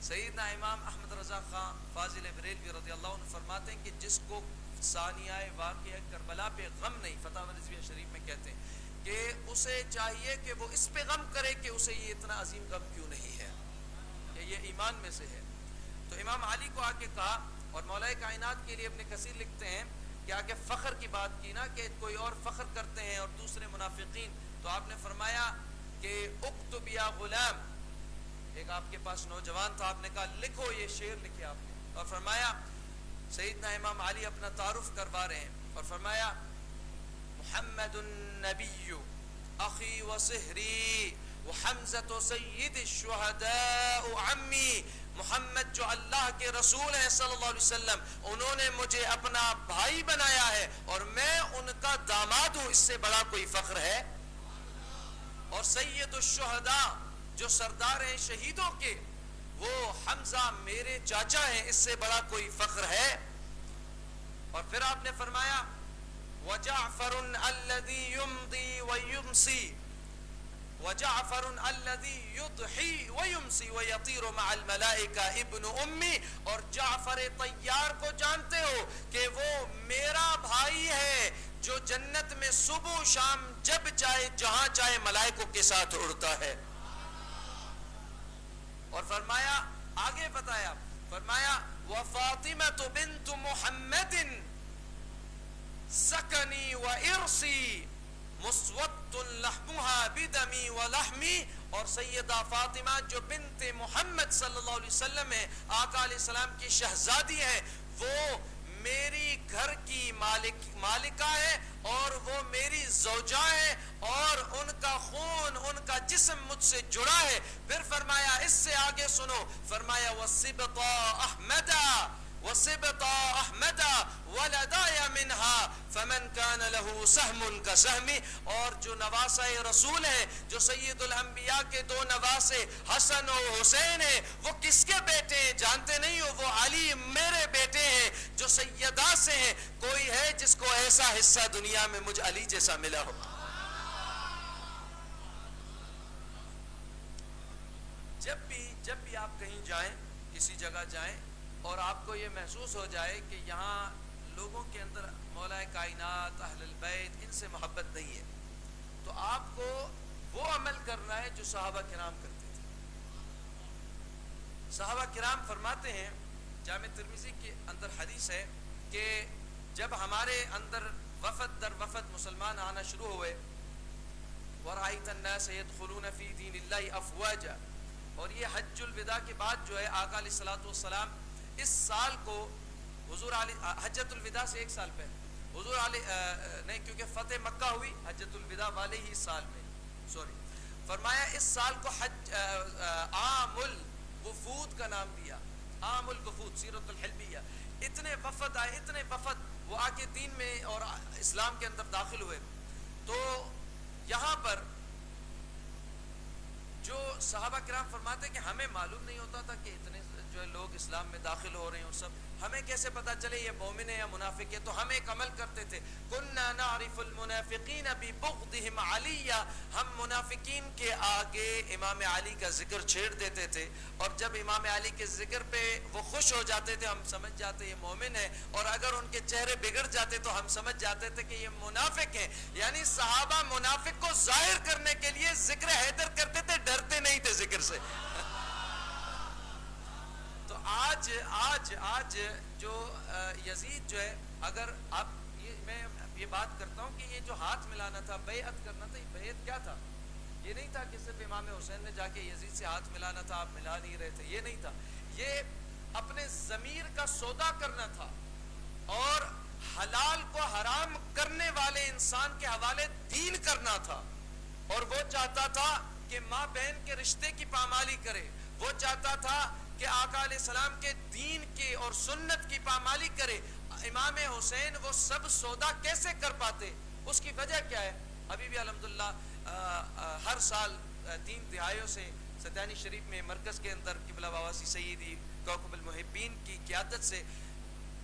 سیدنا امام احمد رضا خان فاضل بریلوی رضی اللہ عنہ فرماتے ہیں کہ جس کو ثانیہ واقعہ کربلا پہ غم نہیں، فتاوی رضویہ شریف میں کہتے ہیں کہ اسے چاہیے کہ وہ اس پہ غم کرے کہ اسے یہ اتنا عظیم غم کیوں نہیں ہے، کہ یہ ایمان میں سے ہے۔ تو امام علی کو آ کے کہا، اور مولا کائنات کے لیے ابن کثیر لکھتے ہیں کہ آگے فخر کی بات کی نا کہ کوئی اور فخر کرتے ہیں اور دوسرے منافقین، تو آپ نے فرمایا کہ اکتب یا غلام، ایک آپ کے پاس نوجوان تھا، آپ نے کہا لکھو، یہ شعر لکھے آپ نے، اور فرمایا سیدنا امام علی اپنا تعارف کروا رہے ہیں اور فرمایا محمد النبی اخی و سحری وحمزۃ سید الشہداء عمی، محمد جو اللہ کے رسول ہیں صلی اللہ علیہ وسلم، انہوں نے مجھے اپنا بھائی بنایا ہے اور میں ان کا داماد ہوں، اس سے بڑا کوئی فخر ہے؟ اور سید الشہداء جو سردار ہیں شہیدوں کے، وہ حمزہ میرے چاچا ہیں، اس سے بڑا کوئی فخر ہے؟ اور پھر آپ نے فرمایا وجعفر الذی یمضی ویمسی، وجعفر الذی یضحی ویمسی ویطیر مع الملائکہ ابن امی، اور جعفر طیار کو جانتے ہو کہ وہ میرا بھائی ہے جو جنت میں صبح و شام جب چاہے جہاں چاہے ملائکوں کے ساتھ اڑتا ہے۔ اور فرمایا آگے بتایا، فرمایا وفاطمۃ بنت محمد سکنی و ارسی مسود لحمها بدمی و لحمی، اور سیدہ فاطمہ جو بنت محمد صلی اللہ علیہ وسلم ہے، آقا علیہ السلام کی شہزادی ہے، وہ میری گھر کی مالکہ ہے اور وہ میری زوجہ ہے اور ان کا خون، ان کا جسم مجھ سے جڑا ہے۔ پھر فرمایا اس سے آگے سنو، فرمایا وَصِبْطَ أَحْمَدَ وَصِبْطَ أَحْمَدَ وَلَدَايَ مِنْهَا فَمَنْ كَانَ لَهُ سَهْمٌ كَسَهْمِ، اور جو نواسہ رسول ہے، جو سید الانبیاء کے دو نواسے حسن و حسین ہیں، وہ کس کے بیٹے ہیں جانتے نہیں ہو؟ وہ علی میرے بیٹے ہیں جو سیدہ سے ہیں۔ کوئی ہے جس کو ایسا حصہ دنیا میں مجھ علی جیسا ملا ہو؟ جب بھی آپ کہیں جائیں، کسی جگہ جائیں اور آپ کو یہ محسوس ہو جائے کہ یہاں لوگوں کے اندر مولا کائنات، اہل البیت، ان سے محبت نہیں ہے، تو آپ کو وہ عمل کرنا ہے جو صحابہ کرام کرتے تھے۔ صحابہ کرام فرماتے ہیں، جامع ترمذی کے اندر حدیث ہے کہ جب ہمارے اندر وفد در وفد مسلمان آنا شروع ہوئے وَرَأَيْتَ النَّاسَ يَدْخُلُونَ فِي دِينِ اللَّهِ أَفْوَاجًا. اور یہ حج الوداع کے بعد جو ہے آقا علیہ الصلوۃ والسلام اس سال کو حضور علیہ حجۃ الوداع سے ایک سال پہلے حضور علیہ نہیں، کیونکہ فتح مکہ ہوئی حجۃ الوداع والے ہی سال میں، سوری، فرمایا اس سال کو حج عام الوفود کا نام دیا، عام الوفود، سیرۃ الحلبیہ. اتنے وفد آئے، اتنے وفد وہ آ کے دین میں اور اسلام کے اندر داخل ہوئے. تو یہاں پر جو صحابہ کرام فرماتے ہیں کہ ہمیں معلوم نہیں ہوتا تھا کہ اتنے جو ہے لوگ اسلام میں داخل ہو رہے ہیں، اور سب ہمیں کیسے پتا چلے یہ مومن ہے یا منافق ہے. تو ہم ایک عمل کرتے تھے، كُنَّا نَعْرِفُ الْمُنَافِقِينَ بِبُغْضِهِمْ عَلِيًّا، ہم منافقین کے آگے امام علی کا ذکر چھیڑ دیتے تھے، اور جب امام علی کے ذکر پہ وہ خوش ہو جاتے تھے ہم سمجھ جاتے یہ مومن ہے، اور اگر ان کے چہرے بگڑ جاتے تو ہم سمجھ جاتے تھے کہ یہ منافق ہیں. یعنی صحابہ منافق کو ظاہر کرنے کے لیے ذکر حیدر کرتے تھے، ڈرتے نہیں تھے ذکر سے. تو آج جو یزید جو ہے، اگر آپ میں یہ بات کرتا ہوں کہ یہ جو ہاتھ ملانا تھا، بیعت کرنا تھا، یہ بیعت کیا تھا؟ یہ نہیں تھا کہ صرف امام حسین نے جا کے یزید سے ہاتھ ملانا تھا، آپ ملا نہیں رہے تھے، یہ نہیں تھا. یہ اپنے ضمیر کا سودا کرنا تھا، اور حلال کو حرام کرنے والے انسان کے حوالے دین کرنا تھا. اور وہ چاہتا تھا کہ ماں بہن کے رشتے کی پامالی کرے، وہ چاہتا تھا کہ آقا علیہ السلام کے دین کی اور سنت کی پامالی کرے. امام حسین وہ سب سودا کیسے کر پاتے؟ اس کی وجہ کیا ہے؟ ابھی بھی الحمدللہ ہر سال 3 دہائیوں سے ستانی شریف میں مرکز کے اندر قبلہ واواسی سیدی کوکب المحبین کی قیادت سے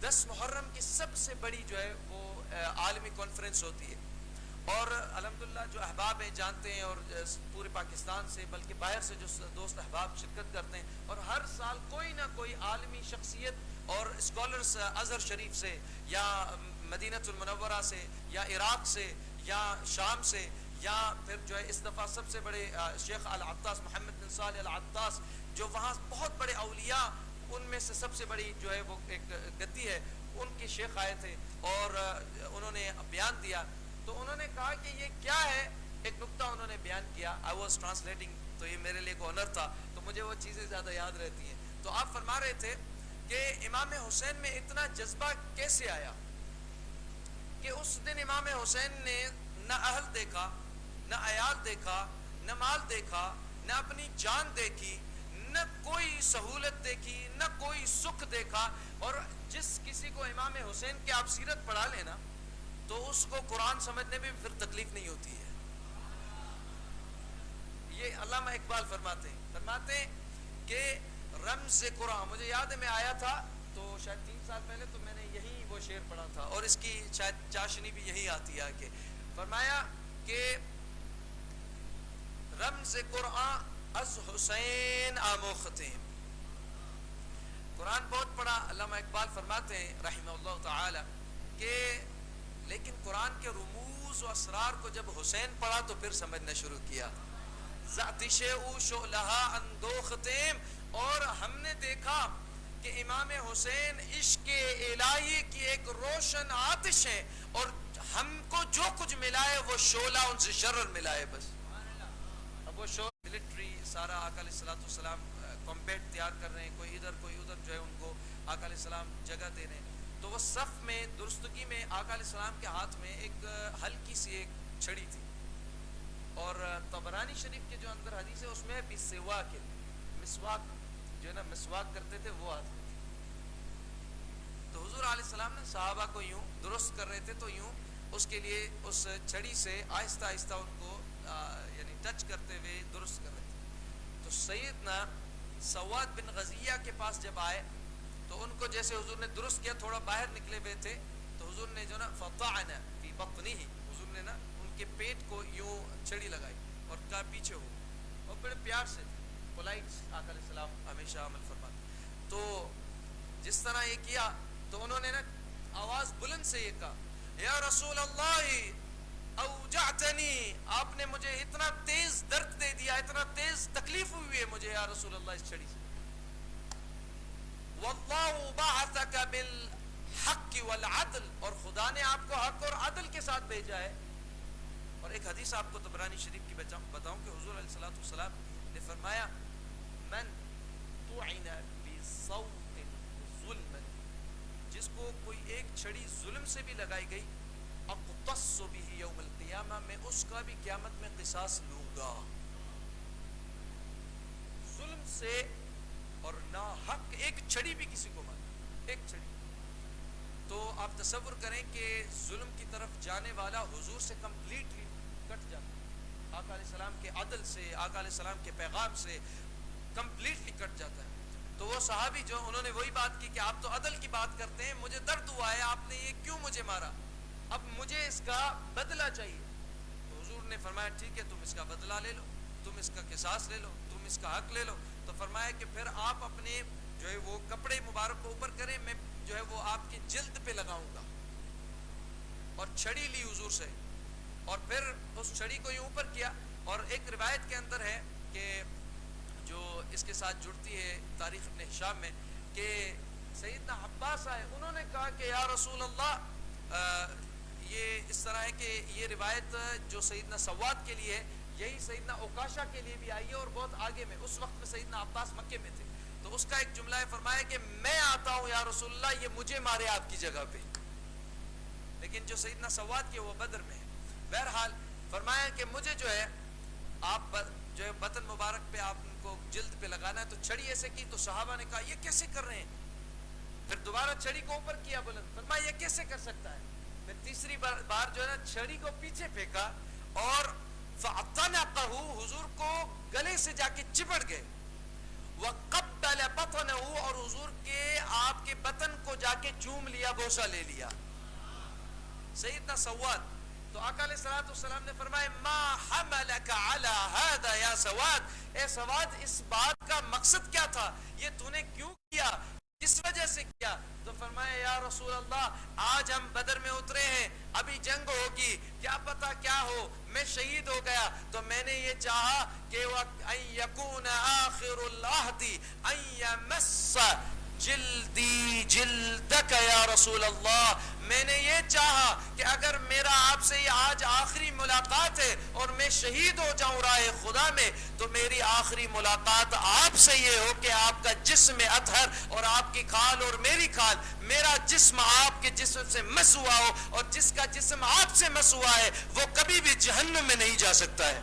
10 محرم کی سب سے بڑی جو ہے وہ عالمی کانفرنس ہوتی ہے. اور الحمدللہ جو احباب ہیں جانتے ہیں، اور پورے پاکستان سے بلکہ باہر سے جو دوست احباب شرکت کرتے ہیں، اور ہر سال کوئی نہ کوئی عالمی شخصیت اور اسکالرس ازہر شریف سے یا مدینہ المنورہ سے یا عراق سے یا شام سے، یا پھر جو ہے اس دفعہ سب سے بڑے شیخ العطاس محمد بن صالح العطاس، جو وہاں بہت بڑے اولیاء، ان میں سے سب سے بڑی جو ہے وہ ایک گدی ہے، ان کے شیخ آئے تھے اور انہوں نے بیان دیا. تو انہوں نے کہا کہ یہ کیا ہے، ایک نقطہ انہوں نے بیان کیا، آئی واز ٹرانسلیٹنگ، تو یہ میرے لیے ایک آنر تھا، تو مجھے وہ چیزیں زیادہ یاد رہتی ہیں. تو آپ فرما رہے تھے کہ امام حسین میں اتنا جذبہ کیسے آیا کہ اس دن امام حسین نے نہ اہل دیکھا، نہ عیال دیکھا، نہ مال دیکھا، نہ اپنی جان دیکھی، نہ کوئی سہولت دیکھی، نہ کوئی سکھ دیکھا. اور جس کسی کو امام حسین کی آپ سیرت پڑھا لینا تو اس کو قرآن سمجھنے میں پھر تکلیف نہیں ہوتی ہے. یہ علامہ اقبال فرماتے ہیں کہ رمز قرآن، مجھے یاد ہے میں آیا تھا تو شاید 3 سال پہلے، تو میں نے یہی وہ شعر پڑھا تھا، اور اس کی شاید چاشنی بھی یہی آتی ہے کہ فرمایا کہ رمز قرآن از حسین آموختیں. قرآن بہت پڑھا. علامہ اقبال فرماتے ہیں رحمہ اللہ تعالی کہ لیکن قرآن کے رموز و اسرار کو جب حسین پڑھا تو پھر سمجھنا شروع کیا. ذاتش او شعلہا اندوختیم، اور ہم نے دیکھا کہ امام حسین عشق الہی کی ایک روشن آتش ہے، اور ہم کو جو کچھ ملا ہے وہ شعلہ ان سے شرر ملا ہے بس. اب وہ شعلہ ملٹری سارا آقا علیہ السلام کمبیٹ تیار کر رہے ہیں، کوئی ادھر کوئی ادھر جو ہے ان کو آقا علیہ السلام جگہ دے رہے ہیں. تو وہ صف میں درستگی میں آقا علیہ السلام کے ہاتھ میں ایک ہلکی سی ایک چھڑی تھی، اور طبرانی شریف کے جو اندر حدیث ہے اس میں بھی سواک ہے، مسواک جو ہے نا مسواک کرتے تھے وہ ہاتھ میں تھی. تو حضور علیہ السلام نے صحابہ کو یوں درست کر رہے تھے تو یوں اس کے لیے اس چھڑی سے آہستہ آہستہ ان کو یعنی ٹچ کرتے ہوئے درست کر رہے تھے. تو سیدنا سواد بن غزیہ کے پاس جب آئے تو ان کو جیسے حضور نے درست کیا، تھوڑا باہر نکلے ہوئے تھے، تو حضور نے جو نا فطعن فی بطنہ، حضور نے نا ان کے پیٹ کو یوں چھڑی لگائی اور کہا پیچھے ہو، اور بڑے پیار سے تھے، پولائٹ آقا علیہ السلام ہمیشہ عمل فرماتے. تو جس طرح یہ کیا تو انہوں نے نا آواز بلند سے یہ کہا یا رسول اللہ اوجعتنی، آپ نے مجھے اتنا تیز درد دے دیا، اتنا تیز تکلیف ہوئی ہے مجھے یا رسول اللہ اس چھڑی سے. واللہ بعثک بالحق والعدل، اور خدا نے آپ کو حق اور عدل کے ساتھ بھیجا ہے. اور ایک حدیث آپ کو طبرانی شریف کی بتاؤں کہ حضور علیہ الصلوۃ والسلام نے فرمایا من طعن بصوت ظلم، جس کو کوئی ایک چھڑی ظلم سے بھی لگائی گئی، اقتص به یوم القیامہ، میں اس کا بھی قیامت میں قصاص لوں گا. ظلم سے اور ناحق ایک چھڑی بھی کسی کو مار، ایک چھڑی. تو آپ تصور کریں کہ ظلم کی طرف جانے والا حضور سے کمپلیٹلی کٹ جاتا ہے، آقا علیہ السلام کے عدل سے، آقا علیہ السلام کے پیغام سے کمپلیٹلی کٹ جاتا ہے. تو وہ صحابی جو انہوں نے وہی بات کی کہ آپ تو عدل کی بات کرتے ہیں، مجھے درد ہوا ہے، آپ نے یہ کیوں مجھے مارا، اب مجھے اس کا بدلہ چاہیے. تو حضور نے فرمایا ٹھیک ہے تم اس کا بدلہ لے لو، تم اس کا قصاص لے لو، تم اس کا حق لے لو. تو فرمایا کہ پھر آپ اپنے جو ہے وہ کپڑے مبارک کو اوپر کریں، میں جو ہے وہ آپ کی جلد پہ لگاؤں گا. اور چھڑی لی حضور سے اور پھر اس چھڑی کو یوں اوپر کیا. اور ایک روایت کے اندر ہے کہ جو اس کے ساتھ جڑتی ہے تاریخ ابن ہشام میں کہ سیدنا عباس آئے، انہوں نے کہا کہ یا رسول اللہ یہ اس طرح ہے کہ یہ روایت جو سیدنا سواد کے لیے ہے یہی سیدنا اوکاشا کے لیے بھی آئی ہے اور بہت آگے میں، اس وقت میں سیدنا عباس مکے میں تھے. تو اس کا ایک جملہ ہے، فرمایا کہ میں آتا ہوں یا رسول اللہ یہ مجھے مارے آپ کی جگہ پہ. لیکن جو سیدنا سواد کی وہ بدر میں ہے. بہرحال فرمایا کہ مجھے جو ہے آپ جو ہے بطن مبارک پہ آپ کو جلد پہ لگانا ہے. تو چھڑی ایسے کی تو صحابہ نے کہا یہ کیسے کر رہے ہیں، پھر دوبارہ چھڑی کو اوپر کیا بلند، فرمایا یہ کیسے کر سکتا ہے. پھر تیسری بار جو ہے نا چھڑی کو پیچھے پھینکا اور فَعْتَنَقَهُ، حضور کو گلے سے جا کے چپٹ گئے. وَقَبَّلَ بَطَنَهُ، اور حضور کے آپ کے بطن کو جا کے چوم لیا، بوسہ لے لیا. سیدنا سواد. تو آقا علیہ الصلوۃ والسلام نے فرمایا ما حملک علی ھذا یا سواد، اے سواد اس بات کا مقصد کیا تھا، یہ تو نے کیوں کیا، کس وجہ سے کیا. تو فرمایا یا رسول اللہ آج ہم بدر میں اترے ہیں، ابھی جنگ ہوگی، کیا پتا کیا ہو، میں شہید ہو گیا. تو میں نے یہ چاہا کہ ان یکون آخر العہد ان یمس جلدی جلدک یا رسول اللہ، میں نے یہ چاہا کہ اگر میرا آپ سے یہ آج آخری ملاقات ہے اور میں شہید ہو جاؤں راہ خدا میں، تو میری آخری ملاقات آپ سے یہ ہو کہ آپ کا جسم اطہر اور آپ کی کھال اور میری کھال، میرا جسم آپ کے جسم سے مس ہوا ہو، اور جس کا جسم آپ سے مس ہوا ہے وہ کبھی بھی جہنم میں نہیں جا سکتا ہے.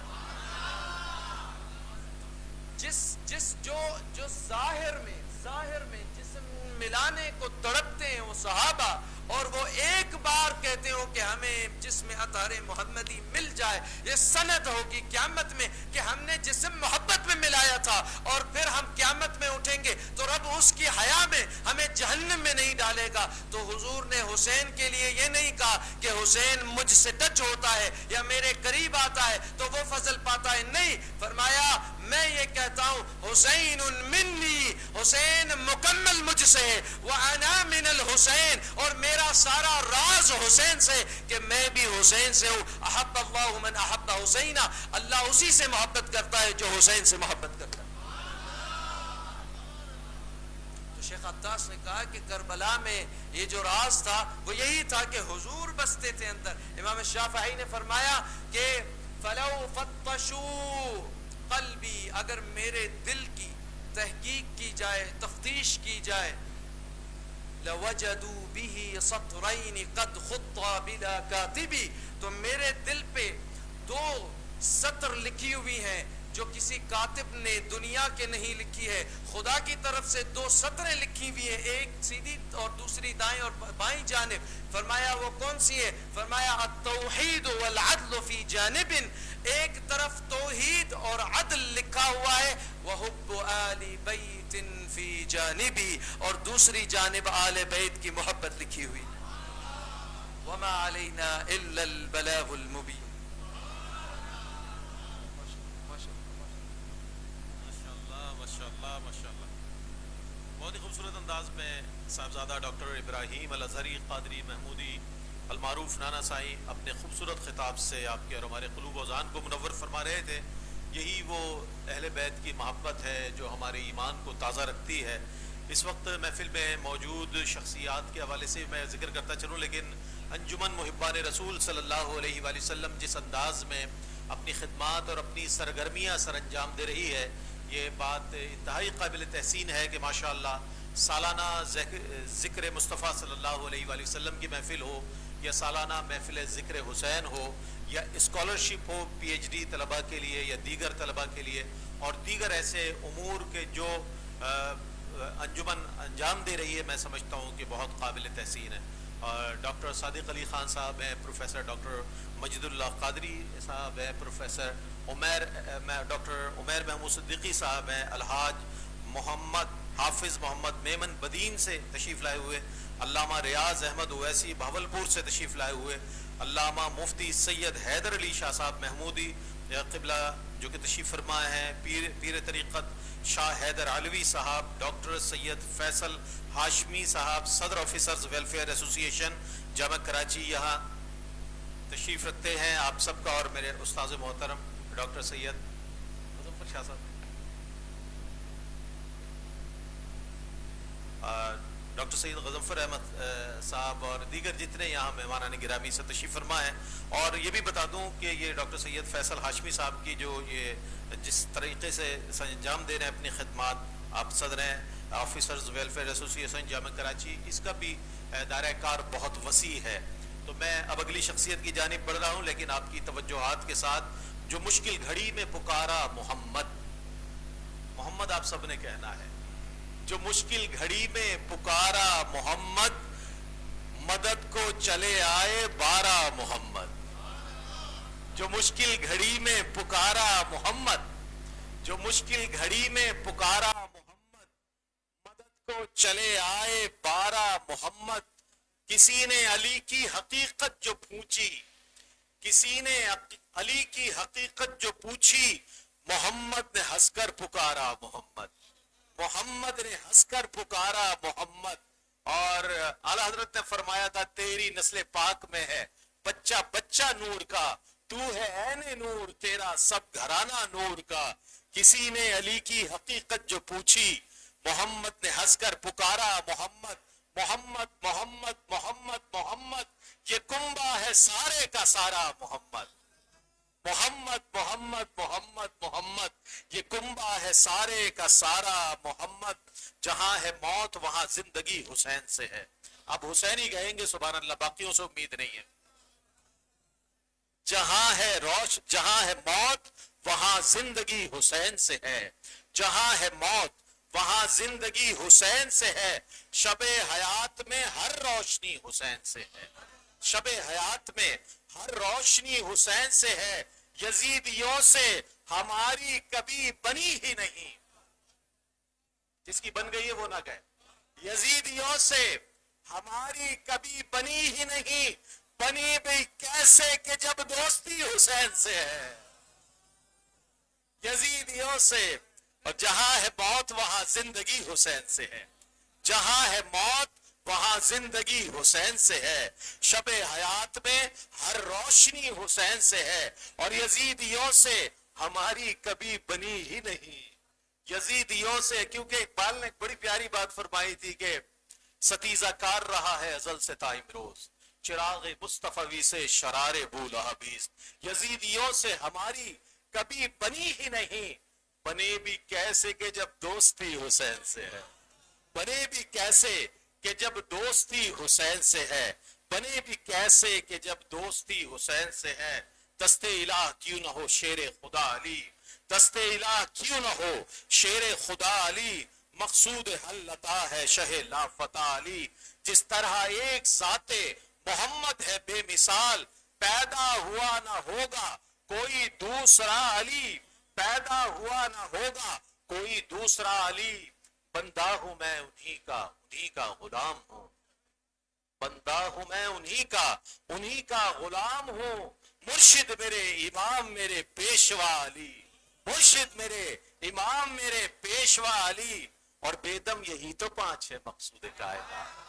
جس جو ظاہر میں جسم ملانے کو تڑپتے ہیں وہ صحابہ، اور وہ ایک بار کہتے ہو کہ ہمیں جسم اطہر محمدی مل جائے، یہ سند ہوگی قیامت میں کہ ہم نے جسم محبت میں ملایا تھا، اور پھر ہم قیامت میں اٹھیں گے تو رب اس کی حیا میں ہمیں جہنم میں نہیں ڈالے گا. تو حضور نے حسین کے لیے یہ نہیں کہا کہ حسین مجھ سے ٹچ ہوتا ہے یا میرے قریب آتا ہے تو وہ فضل پاتا ہے، نہیں، فرمایا میں یہ کہتا ہوں حسین منی، حسین مکمل مجھ سے ہے، وَأَنَا مِنَ الْحُسَيْن، اور میرا سارا راز حسین سے کہ میں بھی حسین سے ہوں. احب اللہ من احب حسین، اللہ اسی سے محبت کرتا ہے جو حسین سے محبت کرتا ہے. تو شیخ عطاس نے کہا کہ کربلا میں یہ جو راز تھا وہ یہی تھا کہ حضور بستے تھے اندر. امام شافعی نے فرمایا کہ فَلَوْ فَتَّشُوا قلبی، اگر میرے دل کی تحقیق کی جائے، تفتیش کی جائے، لَوَجَدُوا بِهِ سَطْرَيْنِ قَدْ خُطَّ بِلَا كَاتِبِ، تو میرے دل پہ 2 سطر لکھی ہوئی ہیں جو کسی کاتب نے دنیا کے نہیں لکھی ہے، خدا کی طرف سے 2 سطریں لکھی ہوئی ہیں، ایک سیدھی اور دوسری دائیں اور بائیں جانب. فرمایا وہ کون سی ہے؟ فرمایا التوحید والعدل فی جانب، ایک طرف توحید اور عدل لکھا ہوا ہے، وحب آل بیت فی جانبی، اور دوسری جانب آل بیت کی محبت لکھی ہوئی. وما علینا الا البلاغ المبین. بہت ہی خوبصورت انداز میں صاحبزادہ ڈاکٹر ابراہیم الازہری قادری محمودی المعروف نانا سائی اپنے خوبصورت خطاب سے آپ کے اور ہمارے قلوب و ذہن کو منور فرما رہے تھے. یہی وہ اہل بیت کی محبت ہے جو ہمارے ایمان کو تازہ رکھتی ہے. اس وقت محفل میں موجود شخصیات کے حوالے سے میں ذکر کرتا چلوں، لیکن انجمن محبان رسول صلی اللہ علیہ وآلہ وسلم جس انداز میں اپنی خدمات اور اپنی سرگرمیاں سر انجام دے رہی ہے، یہ بات انتہائی قابل تحسین ہے کہ ماشاءاللہ سالانہ ذکر مصطفیٰ صلی اللہ علیہ وآلہ وسلم کی محفل ہو، یا سالانہ محفل ذکر حسین ہو، یا اسکالرشپ ہو پی ایچ ڈی طلباء کے لیے یا دیگر طلباء کے لیے، اور دیگر ایسے امور کے جو انجمن انجام دے رہی ہے، میں سمجھتا ہوں کہ بہت قابل تحسین ہے. اور ڈاکٹر صادق علی خان صاحب ہیں، پروفیسر ڈاکٹر مجید اللہ قادری صاحب ہیں، پروفیسر ڈاکٹر عمیر محمود صدیقی صاحب ہیں، الحاج محمد حافظ محمد میمن بدین سے تشریف لائے ہوئے، علامہ ریاض احمد اویسی بھاولپور سے تشریف لائے ہوئے، علامہ مفتی سید حیدر علی شاہ صاحب محمودی قبلہ جو کہ تشریف فرما ہیں، پیر طریقت شاہ حیدر علوی صاحب، ڈاکٹر سید فیصل ہاشمی صاحب صدر آفیسرز ویلفیئر ایسوسی ایشن جامعہ کراچی یہاں تشریف رکھتے ہیں. آپ سب کا اور میرے استاذ محترم ڈاکٹر سید غضنفر شاہ صاحب، ڈاکٹر سید غضنفر احمد صاحب اور دیگر جتنے یہاں مہمانان گرامی سے تشریف فرما ہیں. اور یہ بھی بتا دوں کہ یہ ڈاکٹر سید فیصل ہاشمی صاحب کی جو یہ جس طریقے سے انجام دے رہے ہیں اپنی خدمات، آپ صدر ہیں آفیسرز ویلفیئر ایسوسی ایشن جامعہ کراچی، اس کا بھی دائرہ کار بہت وسیع ہے. تو میں اب اگلی شخصیت کی جانب بڑھ رہا ہوں، لیکن آپ کی توجہات کے ساتھ، جو مشکل گھڑی میں پکارا محمد، محمد آپ سب نے کہنا ہے، جو مشکل گھڑی میں پکارا محمد، مدد کو چلے آئے 12 محمد. جو مشکل گھڑی میں پکارا محمد، جو مشکل گھڑی میں پکارا محمد، مدد کو چلے آئے 12 محمد. کسی نے علی کی حقیقت جو پوچھی، کسی نے علی کی حقیقت جو پوچھی، محمد نے ہنس کر پکارا محمد، محمد نے ہنس کر پکارا محمد. اور اعلیٰ حضرت نے فرمایا تھا تیری نسل پاک میں ہے بچہ بچہ نور کا، تو ہے عین نور تیرا سب گھرانہ نور کا. کسی نے علی کی حقیقت جو پوچھی، محمد نے ہنس کر پکارا محمد، محمد محمد محمد محمد. یہ کنبہ ہے سارے کا سارا محمد، محمد محمد محمد محمد. یہ کنبہ ہے سارے کا سارا محمد. جہاں ہے موت وہاں زندگی حسین سے ہے. اب حسین ہی کہیں گے سبحان اللہ، باقیوں سے امید نہیں ہے. جہاں ہے موت وہاں زندگی حسین سے ہے. جہاں ہے موت وہاں زندگی حسین سے ہے. شب حیات میں ہر روشنی حسین سے ہے. شب حیات میں ہر روشنی حسین سے ہے. یزیدیوں سے ہماری کبھی بنی ہی نہیں. جس کی بن گئی ہے وہ نہ کہے. یزیدیوں سے ہماری کبھی بنی ہی نہیں. بنی بھی کیسے کہ جب دوستی حسین سے ہے. یزیدیوں سے. اور جہاں ہے موت وہاں زندگی حسین سے ہے. جہاں ہے موت وہاں زندگی حسین سے ہے. شب حیات میں ہر روشنی حسین سے ہے. اور یزیدیوں سے ہماری کبھی بنی ہی نہیں. یزیدیوں سے، کیونکہ اقبال نے ایک بڑی پیاری بات فرمائی تھی کہ ستیزہ کار رہا ہے ازل سے تا امروز، چراغ مصطفی سے شرار بولہبیز. یزیدیوں سے ہماری کبھی بنی ہی نہیں. بنے بھی کیسے کہ جب دوستی حسین سے ہے. بنے بھی کیسے کہ جب دوستی حسین سے ہے. بنے بھی کیسے کہ جب دوستی حسین سے ہے. دست الہ کیوں نہ ہو شیر خدا علی، دست الہ کیوں نہ ہو شیر خدا علی. مقصود حل عطا ہے شہ لافتہ علی. جس طرح ایک ذات محمد ہے بے مثال، پیدا ہوا نہ ہوگا کوئی دوسرا علی. پیدا ہوا نہ ہوگا کوئی دوسرا علی. بندہ ہوں میں انہی کا غلام ہوں. بندہ ہوں میں انہی کا غلام ہوں. مرشد میرے امام میرے پیشوا علی. مرشد میرے امام میرے پیشوا علی. اور بیدم یہی تو 5 ہے مقصود کائنات.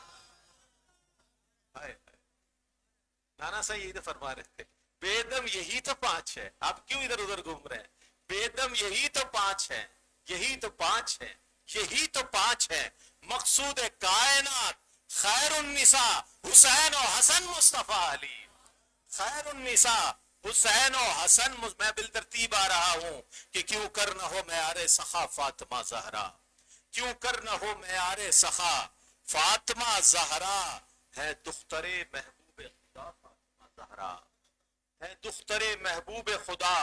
نانا صاحب یہی تو فرما رہے تھے، بیدم یہی تو 5 ہے. آپ کیوں ادھر ادھر گھوم رہے ہیں؟ بیدم یہی تو 5 ہے، یہی تو 5 ہے، یہی تو 5 ہے. مقصود کائنات خیر النساء حسین و حسن مصطفیٰ علی. خیر النساء حسین و حسن میں بالترتیب آ رہا ہوں کہ کیوں کر نہ ہو معیار سخا فاطمہ زہرا. کیوں کر نہ ہو معیار سخا فاطمہ زہرا. ہے دختر محبوب خدا فاطمہ زہرا. ہے دختر محبوب خدا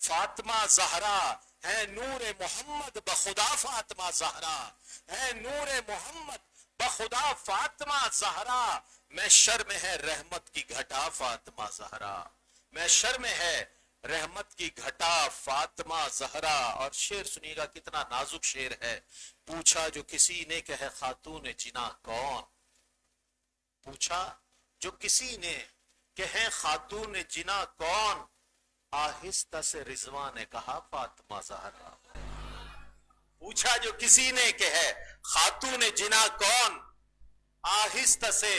فاطمہ زہرا. ہے نور محمد بخدا فاطمہ زہرا. ہے نور محمد بخدا فاطمہ زہرا. میں شرم ہے رحمت کی گھٹا فاطمہ زہرا. میں شرم ہے رحمت کی گھٹا فاطمہ زہرا. اور شعر سنیے گا کتنا نازک شعر ہے. پوچھا جو کسی نے کہ ہے خاتون جنا کون. پوچھا جو کسی نے کہ ہے خاتون جنا کون. آہستہ سے رضوان نے کہا فاطمہ زہرا. پوچھا جو کسی نے کہ ہے خاتون جنا کون. آہستہ سے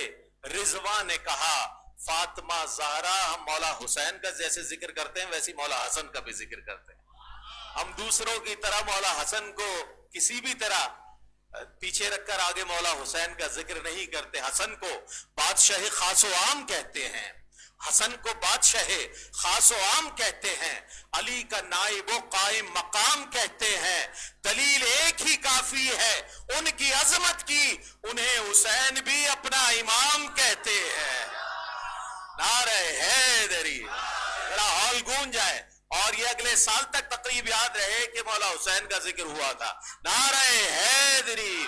رضوان نے کہا فاطمہ زہرا. ہم مولا حسین کا جیسے ذکر کرتے ہیں ویسی مولا حسن کا بھی ذکر کرتے ہیں. ہم دوسروں کی طرح مولا حسن کو کسی بھی طرح پیچھے رکھ کر آگے مولا حسین کا ذکر نہیں کرتے. حسن کو بادشاہ خاص و عام کہتے ہیں. حسن کو بادشاہ خاص و عام کہتے ہیں. علی کا نائب و قائم مقام کہتے ہیں. دلیل ایک ہی کافی ہے ان کی عظمت کی. انہیں حسین بھی اپنا امام کہتے ہیں. نعرہ حیدری. ذرا ہال گونج جائے اور یہ اگلے سال تک تقریب یاد رہے کہ مولا حسین کا ذکر ہوا تھا. نعرہ حیدری.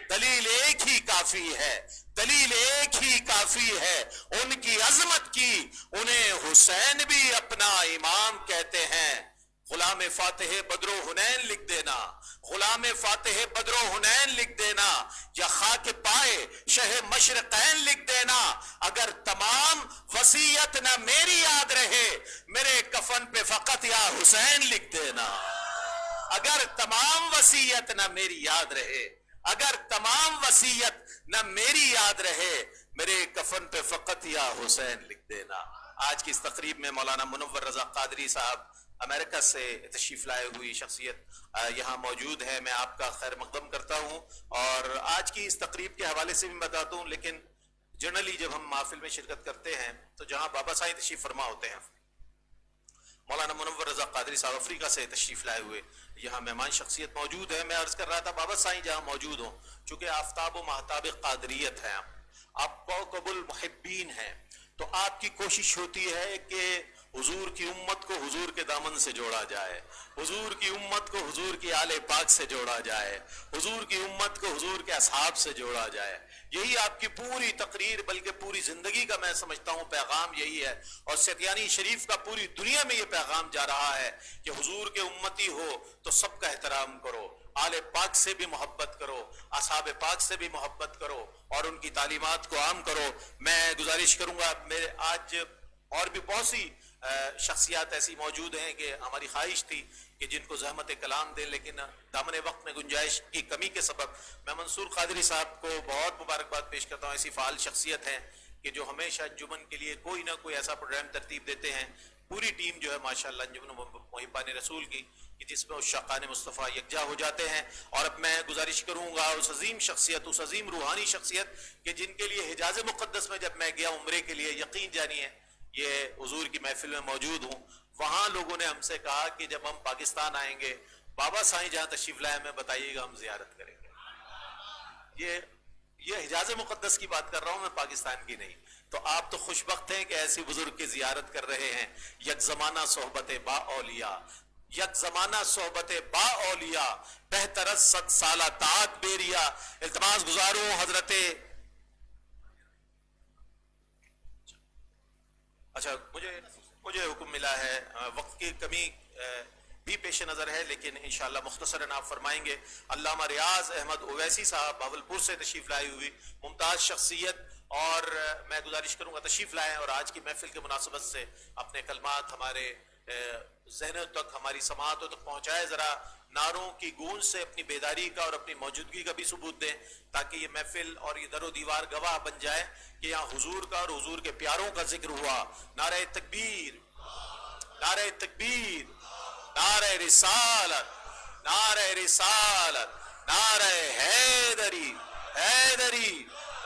دلیل ایک ہی کافی ہے. دلیل ایک ہی کافی ہے ان کی عظمت کی. انہیں حسین بھی اپنا امام کہتے ہیں. غلام فاتح بدر و حنین لکھ دینا. غلام فاتح بدر و حنین لکھ دینا. یا خاک پائے شہ مشرقین لکھ دینا. اگر تمام وصیت نہ میری یاد رہے میرے کفن پہ فقط یا حسین لکھ دینا. اگر تمام وصیت نہ میری یاد رہے اگر تمام وصیت نہ میری یاد رہے میرے کفن پہ فقط یا حسین لکھ دینا. آج کی اس تقریب میں مولانا منور رضا قادری صاحب امریکہ سے تشریف لائے ہوئی شخصیت یہاں موجود ہے. میں آپ کا خیر مقدم کرتا ہوں اور آج کی اس تقریب کے حوالے سے بھی بتاتا ہوں. لیکن جنرلی جب ہم محفل میں شرکت کرتے ہیں تو جہاں بابا سائیں تشریف فرما ہوتے ہیں مولانا منور رضا قادری صاحب افریقہ سے تشریف لائے ہوئے یہاں مہمان شخصیت موجود ہے. میں عرض کر رہا تھا بابا سائیں جہاں موجود ہوں چونکہ آفتاب و مہتاب قادریت ہیں آپ کوكب المحبین ہیں تو آپ کی کوشش ہوتی ہے کہ حضور کی امت کو حضور کے دامن سے جوڑا جائے. حضور کی امت کو حضور کی آل پاک سے جوڑا جائے. حضور کی امت کو حضور کے اصحاب سے جوڑا جائے. یہی آپ کی پوری تقریر بلکہ پوری زندگی کا میں سمجھتا ہوں پیغام یہی ہے. اور ستیانی شریف کا پوری دنیا میں یہ پیغام جا رہا ہے کہ حضور کے امتی ہو تو سب کا احترام کرو. آل پاک سے بھی محبت کرو. اصحاب پاک سے بھی محبت کرو اور ان کی تعلیمات کو عام کرو. میں گزارش کروں گا میرے آج اور بھی بہت سی شخصیات ایسی موجود ہیں کہ ہماری خواہش تھی کہ جن کو زحمت کلام دے لیکن دامن وقت میں گنجائش کی کمی کے سبب میں منصور قادری صاحب کو بہت مبارکباد پیش کرتا ہوں. ایسی فعال شخصیت ہیں کہ جو ہمیشہ انجمن کے لیے کوئی نہ کوئی ایسا پروگرام ترتیب دیتے ہیں. پوری ٹیم جو ہے ماشاءاللہ انجمن محبان رسول کی کہ جس میں عشاقان مصطفیٰ یکجا ہو جاتے ہیں. اور اب میں گزارش کروں گا اس عظیم شخصیت اس عظیم روحانی شخصیت کہ جن کے لیے حجاز مقدس میں جب میں گیا عمرے کے لیے یقین جانیے یہ حضور کی محفل میں موجود ہوں وہاں لوگوں نے ہم سے کہا کہ جب ہم پاکستان آئیں گے بابا سائیں جہاں تشریف لائے ہمیں بتائیے گا ہم زیارت کریں گے. یہ حجاز مقدس کی بات کر رہا ہوں میں پاکستان کی نہیں. تو آپ تو خوش بخت ہیں کہ ایسی بزرگ کی زیارت کر رہے ہیں. یک زمانہ صحبت با اولیاء یک زمانہ صحبت با اولیاء بہتر از 100 سالہ طاعت بیریا. التماس گزاروں حضرت اچھا مجھے حکم ملا ہے وقت کی کمی بھی پیش نظر ہے لیکن انشاءاللہ مختصراً آپ فرمائیں گے. علامہ ریاض احمد اویسی صاحب بہاولپور سے تشریف لائے ہوئی ممتاز شخصیت اور میں گزارش کروں گا تشریف لائیں اور آج کی محفل کے مناسبت سے اپنے کلمات ہمارے ذہنوں تک ہماری سماعتوں تک پہنچائے. ذرا نعروں کی گونج سے اپنی بیداری کا اور اپنی موجودگی کا بھی ثبوت دیں تاکہ یہ محفل اور یہ در و دیوار گواہ بن جائے کہ یہاں حضور کا اور حضور کے پیاروں کا ذکر ہوا. نعرہ تکبیر نعرہ تکبیر نعرہ رسالت نعرہ رسالت نعرہ حیدری حیدری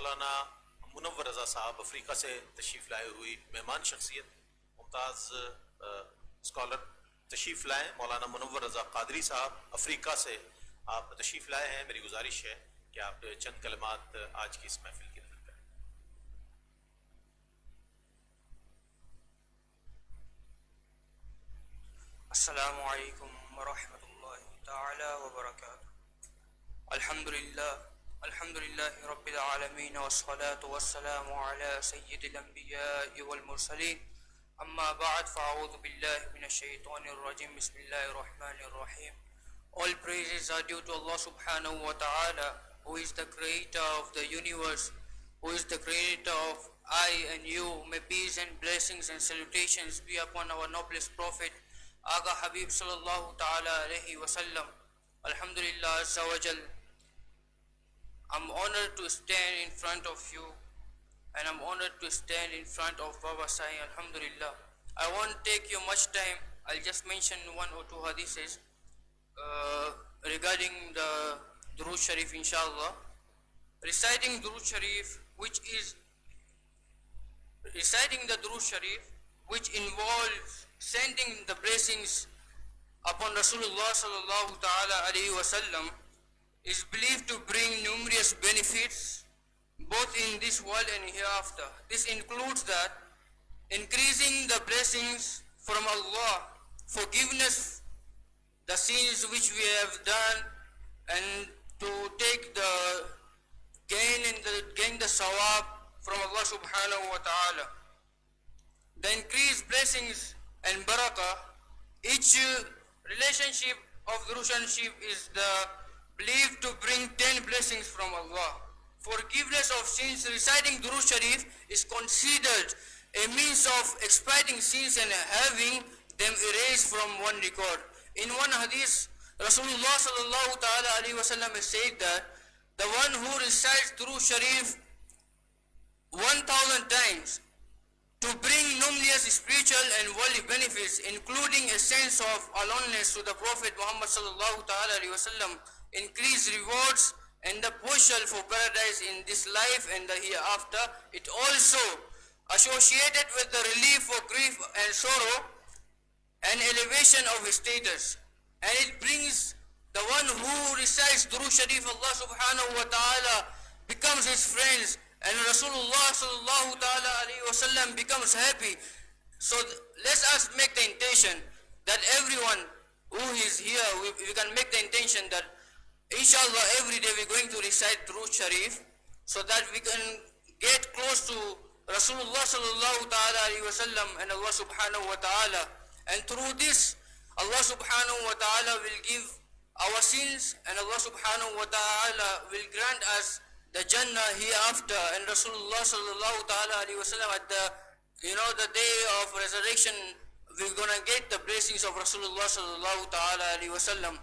مولانا منور رضا صاحب افریقہ سے تشریف لائے ہوئی مہمان شخصیت ممتاز اسکالر تشریف لائیں. مولانا منور رضا قادری صاحب افریقہ سے آپ تشریف لائے ہیں. میری گزارش ہے کہ آپ چند کلمات آج کی اس محفل کی نقل کریں. السلام علیکم ورحمۃ اللہ تعالی وبرکاتہ. الحمد للہ رب العالمین والصلاة والسلام علی سید الانبیاء والمرسلین. اما بعد فاعوذ باللہ من الشیطان الرجیم. بسم اللہ الرحمن الرحیم. All praises are due to Allah subhanahu wa ta'ala, who is the creator of the universe, who is the creator of I and you. May peace and blessings and salutations be upon our noblest prophet, Aga Habib sallallahu ta'ala alayhi wa sallam. Alhamdulillah azza wa jal. I'm honored to stand in front of you, and I'm honored to stand in front of Baba Sai. Alhamdulillah. I won't take you much time. I'll just mention one or two hadiths regarding the Durood Sharif, inshallah. Reciting the Durood Sharif, which involves sending the blessings upon Rasulullah sallallahu ta'ala alayhi wa sallam, is believed to bring numerous benefits both in this world and hereafter. This includes that increasing the blessings from Allah, forgiveness the sins which we have done, and to take the gain the sawab from Allah subhanahu wa ta'ala. The increased blessings and barakah. Each relationship of the relationship is believed to bring 10 blessings from Allah. Forgiveness of sins. Reciting Durood Sharif is considered a means of expiating sins and having them erased from one record. In one hadith, Rasulullah sallallahu ta'ala alayhi wa sallam has said that the one who recites Durood Sharif 1,000 times to bring numerous spiritual and worldly benefits, including a sense of aloneness to the Prophet Muhammad sallallahu ta'ala alayhi wa sallam, increased rewards and the potential for paradise in this life and the hereafter. It also associated with the relief for grief and sorrow and elevation of his status. And it brings the one who recites Durood Sharif, Allah subhanahu wa ta'ala becomes his friends, and Rasulullah sallallahu ta'ala alayhi wa sallam becomes happy. So let us make the intention that everyone who is here, we can make the intention that inshallah every day we're going to recite Durood Sharif, so that we can get close to Rasulullah sallallahu ta'ala alayhi wa sallam and Allah subhanahu wa ta'ala. And through this, Allah subhanahu wa ta'ala will give our sins, and Allah subhanahu wa ta'ala will grant us the Jannah hereafter. And Rasulullah sallallahu ta'ala alayhi wa sallam, at the day of resurrection, we're gonna get the blessings of Rasulullah sallallahu ta'ala alayhi wa sallam.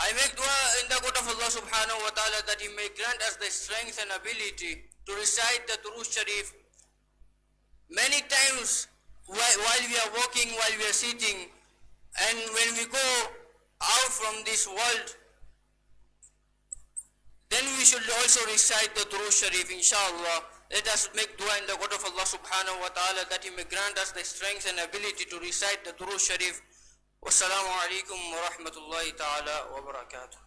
I make dua in the court of Allah subhanahu wa ta'ala that He may grant us the strength and ability to recite the Durood Sharif many times while we are walking, while we are sitting, and when we go out from this world, then we should also recite the Durood Sharif, inshallah. Let us make dua in the court of Allah subhanahu wa ta'ala that He may grant us the strength and ability to recite the Durood Sharif. Wassalamu alaikum wa rahmatullahi ta'ala wa barakatuh.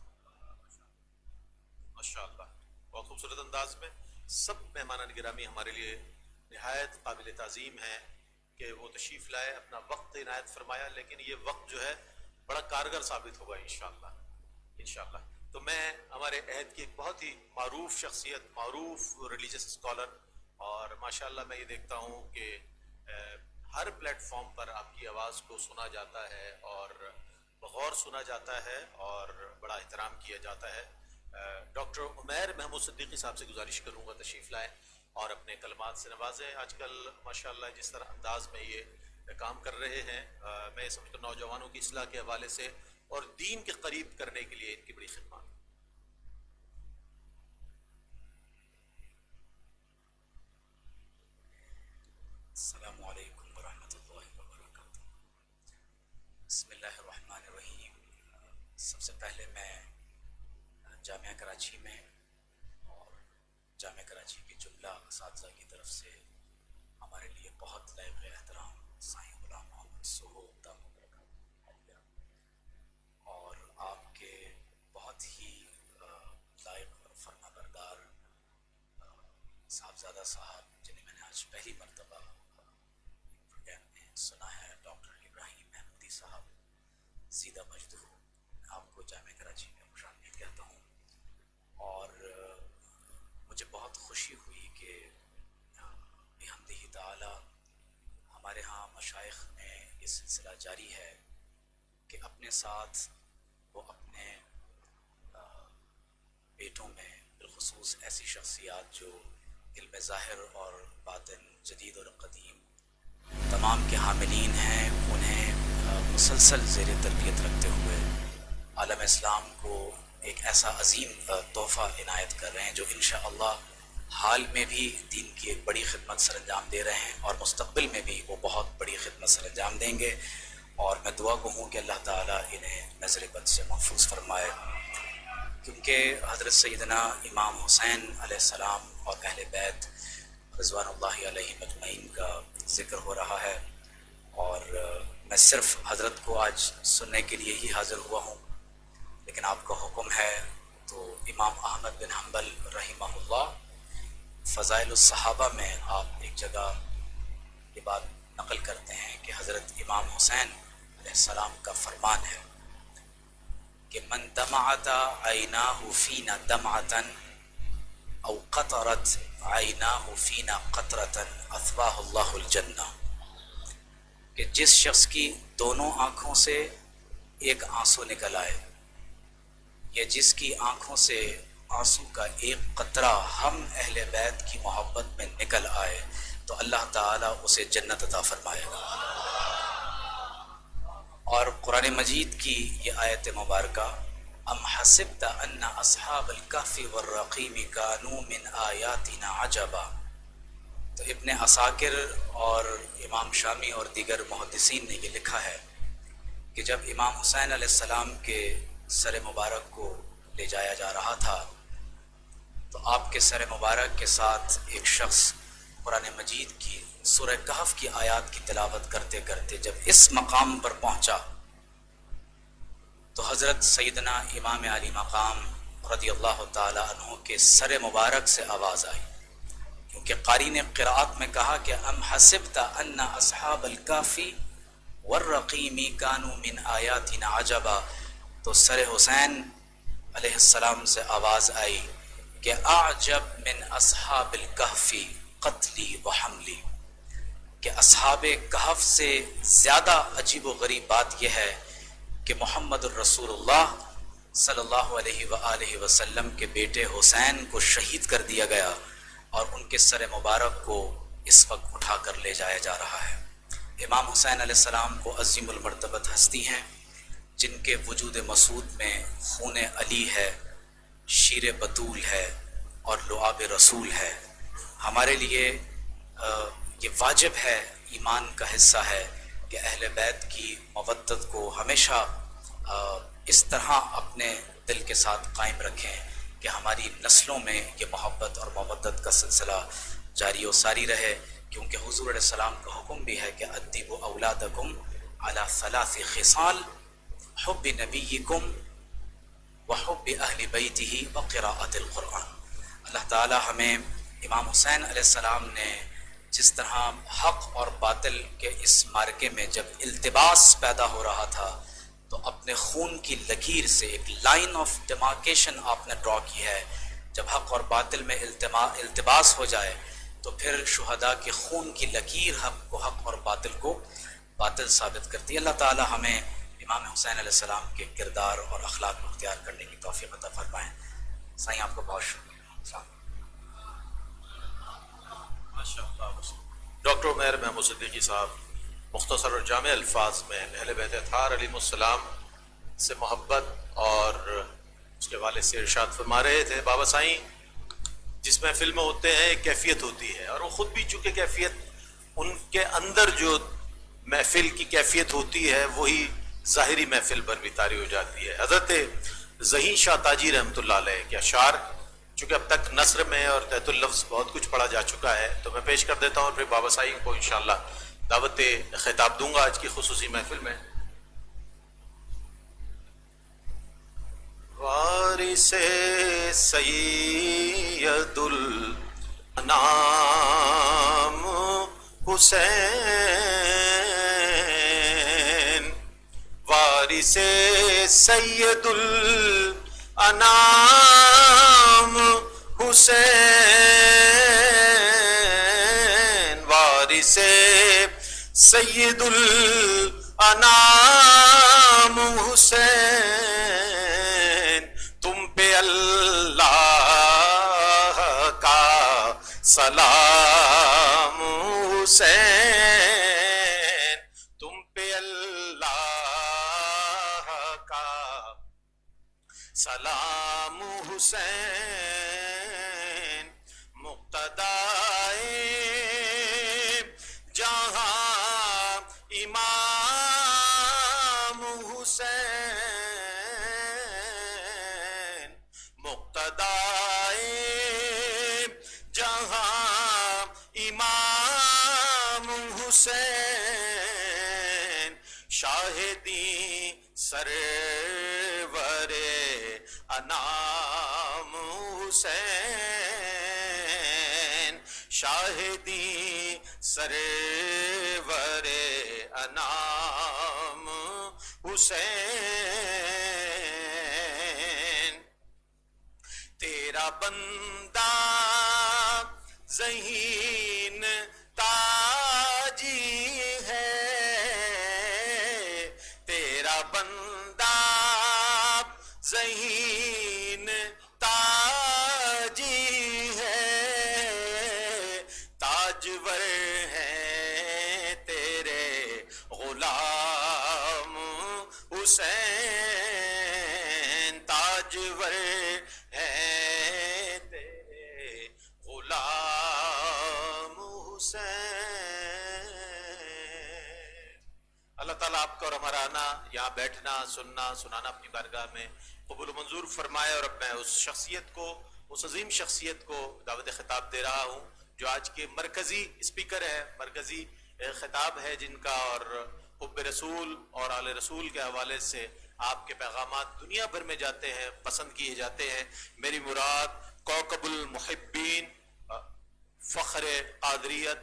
ماشاءاللہ بہت خوبصورت انداز میں. سب مہمانان گرامی ہمارے لیے نہایت قابل تعظیم ہیں کہ وہ تشریف لائے, اپنا وقت عنایت فرمایا, لیکن یہ وقت جو ہے بڑا کارگر ثابت ہوگا انشاءاللہ. تو میں ہمارے عہد کی ایک بہت ہی معروف شخصیت, معروف ریلیجس اسکالر, اور ماشاءاللہ میں یہ دیکھتا ہوں کہ ہر پلیٹ فارم پر آپ کی آواز کو سنا جاتا ہے اور بغور سنا جاتا ہے اور بڑا احترام کیا جاتا ہے. ڈاکٹر عمیر محمود صدیقی صاحب سے گزارش کروں گا تشریف لائیں اور اپنے کلمات سے نوازیں. آج کل ماشاءاللہ جس طرح انداز میں یہ کام کر رہے ہیں, میں سمجھتا ہوں نوجوانوں کی اصلاح کے حوالے سے اور دین کے قریب کرنے کے لیے ان کی بڑی خدمات. السلام علیکم ورحمۃ اللہ وبرکاتہ. بسم اللہ الرحمن الرحیم. سب سے پہلے میں جامعہ کراچی میں اور جامعہ کراچی کے جملہ اساتذہ کی طرف سے ہمارے لیے بہت لائق احترام سائیں غلام محمد سہو دامت برکاتہ، اور آپ کے بہت ہی لائق اور فرما بردار صاحبزادہ صاحب جنہیں میں نے آج پہلی مرتبہ پروگرام میں سنا ہے، ڈاکٹر ابراہیم محمودی صاحب زیدہ مجدہ، آپ کو جامعہ کراچی میں خوش آمدید کہتا ہوں۔ اور مجھے بہت خوشی ہوئی کہ بحمدہ تعالی ہمارے ہاں مشائخ میں یہ سلسلہ جاری ہے کہ اپنے ساتھ وہ اپنے بیٹوں میں بالخصوص ایسی شخصیات جو علم ظاہر اور باطن جدید اور قدیم تمام کے حاملین ہیں، انہیں مسلسل زیر تربیت رکھتے ہوئے عالم اسلام کو ایک ایسا عظیم تحفہ عنایت کر رہے ہیں جو انشاءاللہ حال میں بھی دین کی ایک بڑی خدمت سر انجام دے رہے ہیں اور مستقبل میں بھی وہ بہت بڑی خدمت سر انجام دیں گے، اور میں دعا کو ہوں کہ اللہ تعالیٰ انہیں نظر بد سے محفوظ فرمائے، کیونکہ حضرت سیدنا امام حسین علیہ السلام اور اہل بیت رضوان اللہ علیہ مجمعین کا ذکر ہو رہا ہے، اور میں صرف حضرت کو آج سننے کے لیے ہی حاضر ہوا ہوں، لیکن آپ کا حکم ہے تو امام احمد بن حنبل رحمہ اللہ فضائل الصحابہ میں آپ ایک جگہ یہ بات نقل کرتے ہیں کہ حضرت امام حسین علیہ السلام کا فرمان ہے کہ من دمعت عیناہ فینا دمعتا او قطرت عیناہ فینا قطرتا اثواہ اللہ الجنہ، کہ جس شخص کی دونوں آنکھوں سے ایک آنسو نکل آئے یا جس کی آنکھوں سے آنسو کا ایک قطرہ ہم اہل بیت کی محبت میں نکل آئے تو اللہ تعالیٰ اسے جنت عطا فرمائے گا۔ اور قرآن مجید کی یہ آیت مبارکہ ام حسبت ان اصحاب الکہف والرقیم کانوا من آیاتنا عجبا، تو ابن عساکر اور امام شامی اور دیگر محدثین نے یہ لکھا ہے کہ جب امام حسین علیہ السلام کے سر مبارک کو لے جایا جا رہا تھا تو آپ کے سر مبارک کے ساتھ ایک شخص قرآن مجید کی سورہ کہف کی آیات کی تلاوت کرتے کرتے جب اس مقام پر پہنچا تو حضرت سیدنا امام علی مقام رضی اللہ تعالی عنہ کے سر مبارک سے آواز آئی، کیونکہ قاری نے قراءت میں کہا کہ ام حسبت ان اصحاب الکافی والرقیم کانوا من آیاتنا عجبا، تو سر حسین علیہ السلام سے آواز آئی کہ اعجب من اصحاب الکہفی قتلی و حملی، کہ اصحاب کہف سے زیادہ عجیب و غریب بات یہ ہے کہ محمد الرسول اللہ صلی اللہ علیہ وآلہ وسلم کے بیٹے حسین کو شہید کر دیا گیا اور ان کے سر مبارک کو اس وقت اٹھا کر لے جایا جا رہا ہے۔ امام حسین علیہ السلام کو عظیم المرتبت ہستی ہیں جن کے وجود مسعود میں خون علی ہے، شیر بطول ہے اور لعاب رسول ہے۔ ہمارے لیے یہ واجب ہے، ایمان کا حصہ ہے کہ اہل بیت کی مودت کو ہمیشہ اس طرح اپنے دل کے ساتھ قائم رکھیں کہ ہماری نسلوں میں یہ محبت اور مودت کا سلسلہ جاری و ساری رہے، کیونکہ حضور علیہ السلام کا حکم بھی ہے کہ ادبوا اولادکم علی ثلاث خصال حب نبیکم وحب اہل بیتہ وقراءۃ القرآن۔ اللہ تعالی ہمیں امام حسین علیہ السلام نے جس طرح حق اور باطل کے اس معرکے میں جب التباس پیدا ہو رہا تھا تو اپنے خون کی لکیر سے ایک لائن آف ڈیمارکیشن آپ نے ڈرا کی ہے، جب حق اور باطل میں التباس ہو جائے تو پھر شہداء کے خون کی لکیر حق کو حق اور باطل کو باطل ثابت کرتی ہے۔ اللہ تعالی ہمیں امام حسین علیہ السلام کے کردار اور اخلاق کو اختیار کرنے کی توفیق عطا فرمائیں۔ سائیں آپ کو بہت شکریہ۔ ڈاکٹر عمیر محمود صدیقی صاحب مختصر اور جامع الفاظ میں اہل بیت اطہار علیہ السلام سے محبت اور اس کے والد سے ارشاد فرما رہے تھے۔ بابا سائیں جس محفل میں ہوتے ہیں ایک کیفیت ہوتی ہے، اور وہ خود بھی چونکہ کیفیت ان کے اندر جو محفل کی کیفیت ہوتی ہے وہی ظاہری محفل پر بھی طاری ہو جاتی ہے۔ حضرت ذہین شاہ تاجی رحمۃ اللہ علیہ کے اشعار چونکہ اب تک نثر میں اور تحت اللفظ بہت کچھ پڑھا جا چکا ہے تو میں پیش کر دیتا ہوں اور پھر بابا سائی کو انشاءاللہ دعوت خطاب دوں گا آج کی خصوصی محفل میں. وارث سید الانام حسین، وارث سید الانام حسین، وارث سید الانام حسین، تم پہ اللہ کا سلام حسین، تم پہ اللہ کا سلام حسین، مقتدائے جہاں امام حسین، مقتدائے جہاں امام حسین، شاہدی سرور انام حسین، شاہدی سرور انام حسین، تیرا بندہ ذہین تاجی ہے، تیرا بندہ ذہین تاجی ہے، تاجور ہیں تیرے غلام حسین، تاجور ہیں تیرے غلام حسین. اللہ تعالیٰ آپ کا اور ہمارا آنا، یہاں بیٹھنا، سننا، سنانا اپنی بارگاہ میں قبول و منظور فرمائے. اور اب میں اس شخصیت کو، اس عظیم شخصیت کو دعوت خطاب دے رہا ہوں جو آج کے مرکزی اسپیکر ہے، مرکزی خطاب ہے جن کا، اور حب رسول اور آل رسول کے حوالے سے آپ کے پیغامات دنیا بھر میں جاتے ہیں، پسند کیے جاتے ہیں. میری مراد کوكب المحبین، فخر قادریت،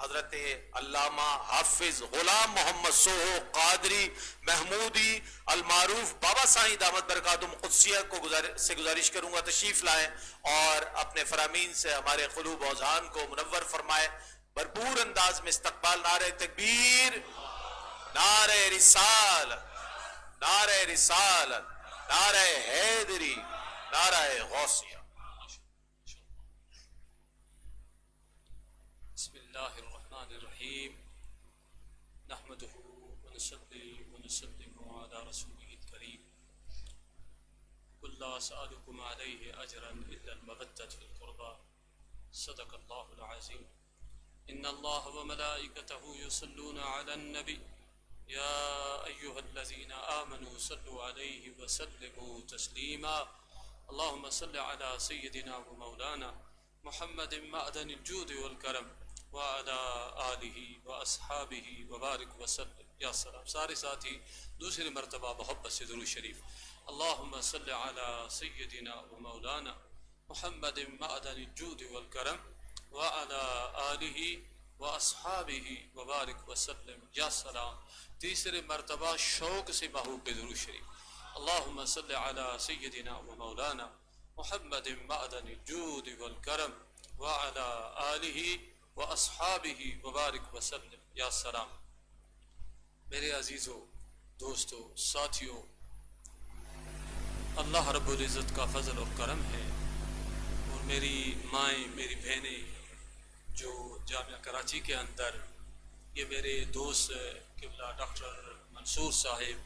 حضرت علامہ حافظ غلام محمد سوہو قادری محمودی المعروف بابا سائیں دامت برکاتہم قدسیہ کو گزارش کروں گا تشریف لائیں اور اپنے فرامین سے ہمارے قلوب و اذہان کو منور فرمائے. بھرپور انداز میں استقبال. نعرہ تکبیر، نعرہ رسالت، نعرہ رسالت، نعرہ حیدری، نعرہ غوثیہ. بسم اللہ الرحمن الرحیم، نحمدہ ونصلی ونسلم علی رسولہ الکریم. قل لا اسألکم علیہ اجرا الا المودۃ فی القربى، صدق اللہ العظیم. ان اللہ وملائکتہ یصلون علی النبی یا ایہا الذین آمنوا صلوا علیہ وسلموا تسلیما. اللہم صل علی سیدنا ومولانا محمد معدن الجود والکرم وعلى آلہ واصحابہ وبارک وسلم. یا سلام. سارے ساتھی دوسری مرتبہ محبت سے درود شریف. اللہم صل علی سیدنا ومولانا محمد معدن الجود والکرم وعلى آلہ واصحابہ وبارک وسلم. یا سلام. تیسرے مرتبہ شوق سے محبوب درود شریف. اللہم صل علی سیدنا ومولانا محمد معدن الجود والکرم وعلى آلہ واصحابہ وبارک وسلم. یا سلام. میرے عزیزو، دوستو، ساتھیو، اللہ رب العزت کا فضل اور کرم ہے، اور میری مائیں، میری بہنیں جو جامعہ کراچی کے اندر، یہ میرے دوست قبلہ ڈاکٹر منصور صاحب،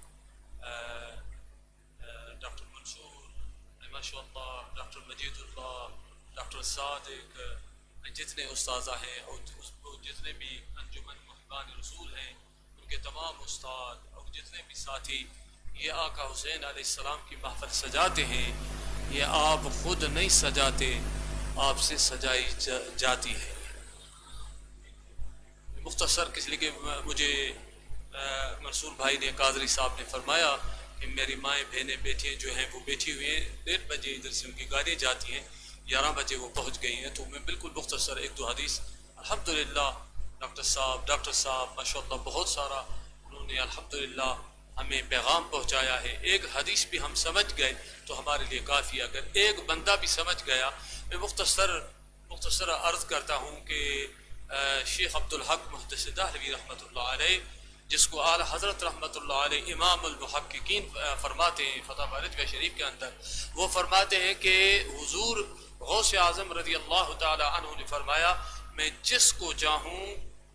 ڈاکٹر منصور ماشاء اللہ، ڈاکٹر مجید اللہ، ڈاکٹر صادق، جتنے استاذہ ہیں اور جتنے بھی انجمن محبان رسول ہیں، ان کے تمام استاد اور جتنے بھی ساتھی یہ آقا حسین علیہ السلام کی محفل سجاتے ہیں، یہ آپ خود نہیں سجاتے، آپ سے سجائی جاتی ہے۔ مختصر کس لیے کہ مجھے منصور بھائی نے، قادری صاحب نے فرمایا کہ میری مائیں بہنیں بیٹیاں جو ہیں وہ بیٹھی ہوئی ہیں، 1:30 بجے ادھر سے ان کی گاڑیاں جاتی ہیں، 11 بجے وہ پہنچ گئی ہیں، تو میں بالکل مختصر 1-2 حدیث الحمدللہ ڈاکٹر صاحب ماشاءاللہ بہت سارا انہوں نے الحمدللہ ہمیں پیغام پہنچایا ہے۔ ایک حدیث بھی ہم سمجھ گئے تو ہمارے لیے کافی، اگر ایک بندہ بھی سمجھ گیا۔ میں مختصر عرض کرتا ہوں کہ شیخ عبدالحق محدث دہلوی رحمۃ اللہ علیہ، جس کو اعلی حضرت رحمۃ اللہ علیہ امام المحققین فرماتے ہیں فتح بارجگاہ شریف کے اندر، وہ فرماتے ہیں کہ حضور غوث اعظم رضی اللہ تعالی عنہ نے فرمایا، میں جس کو چاہوں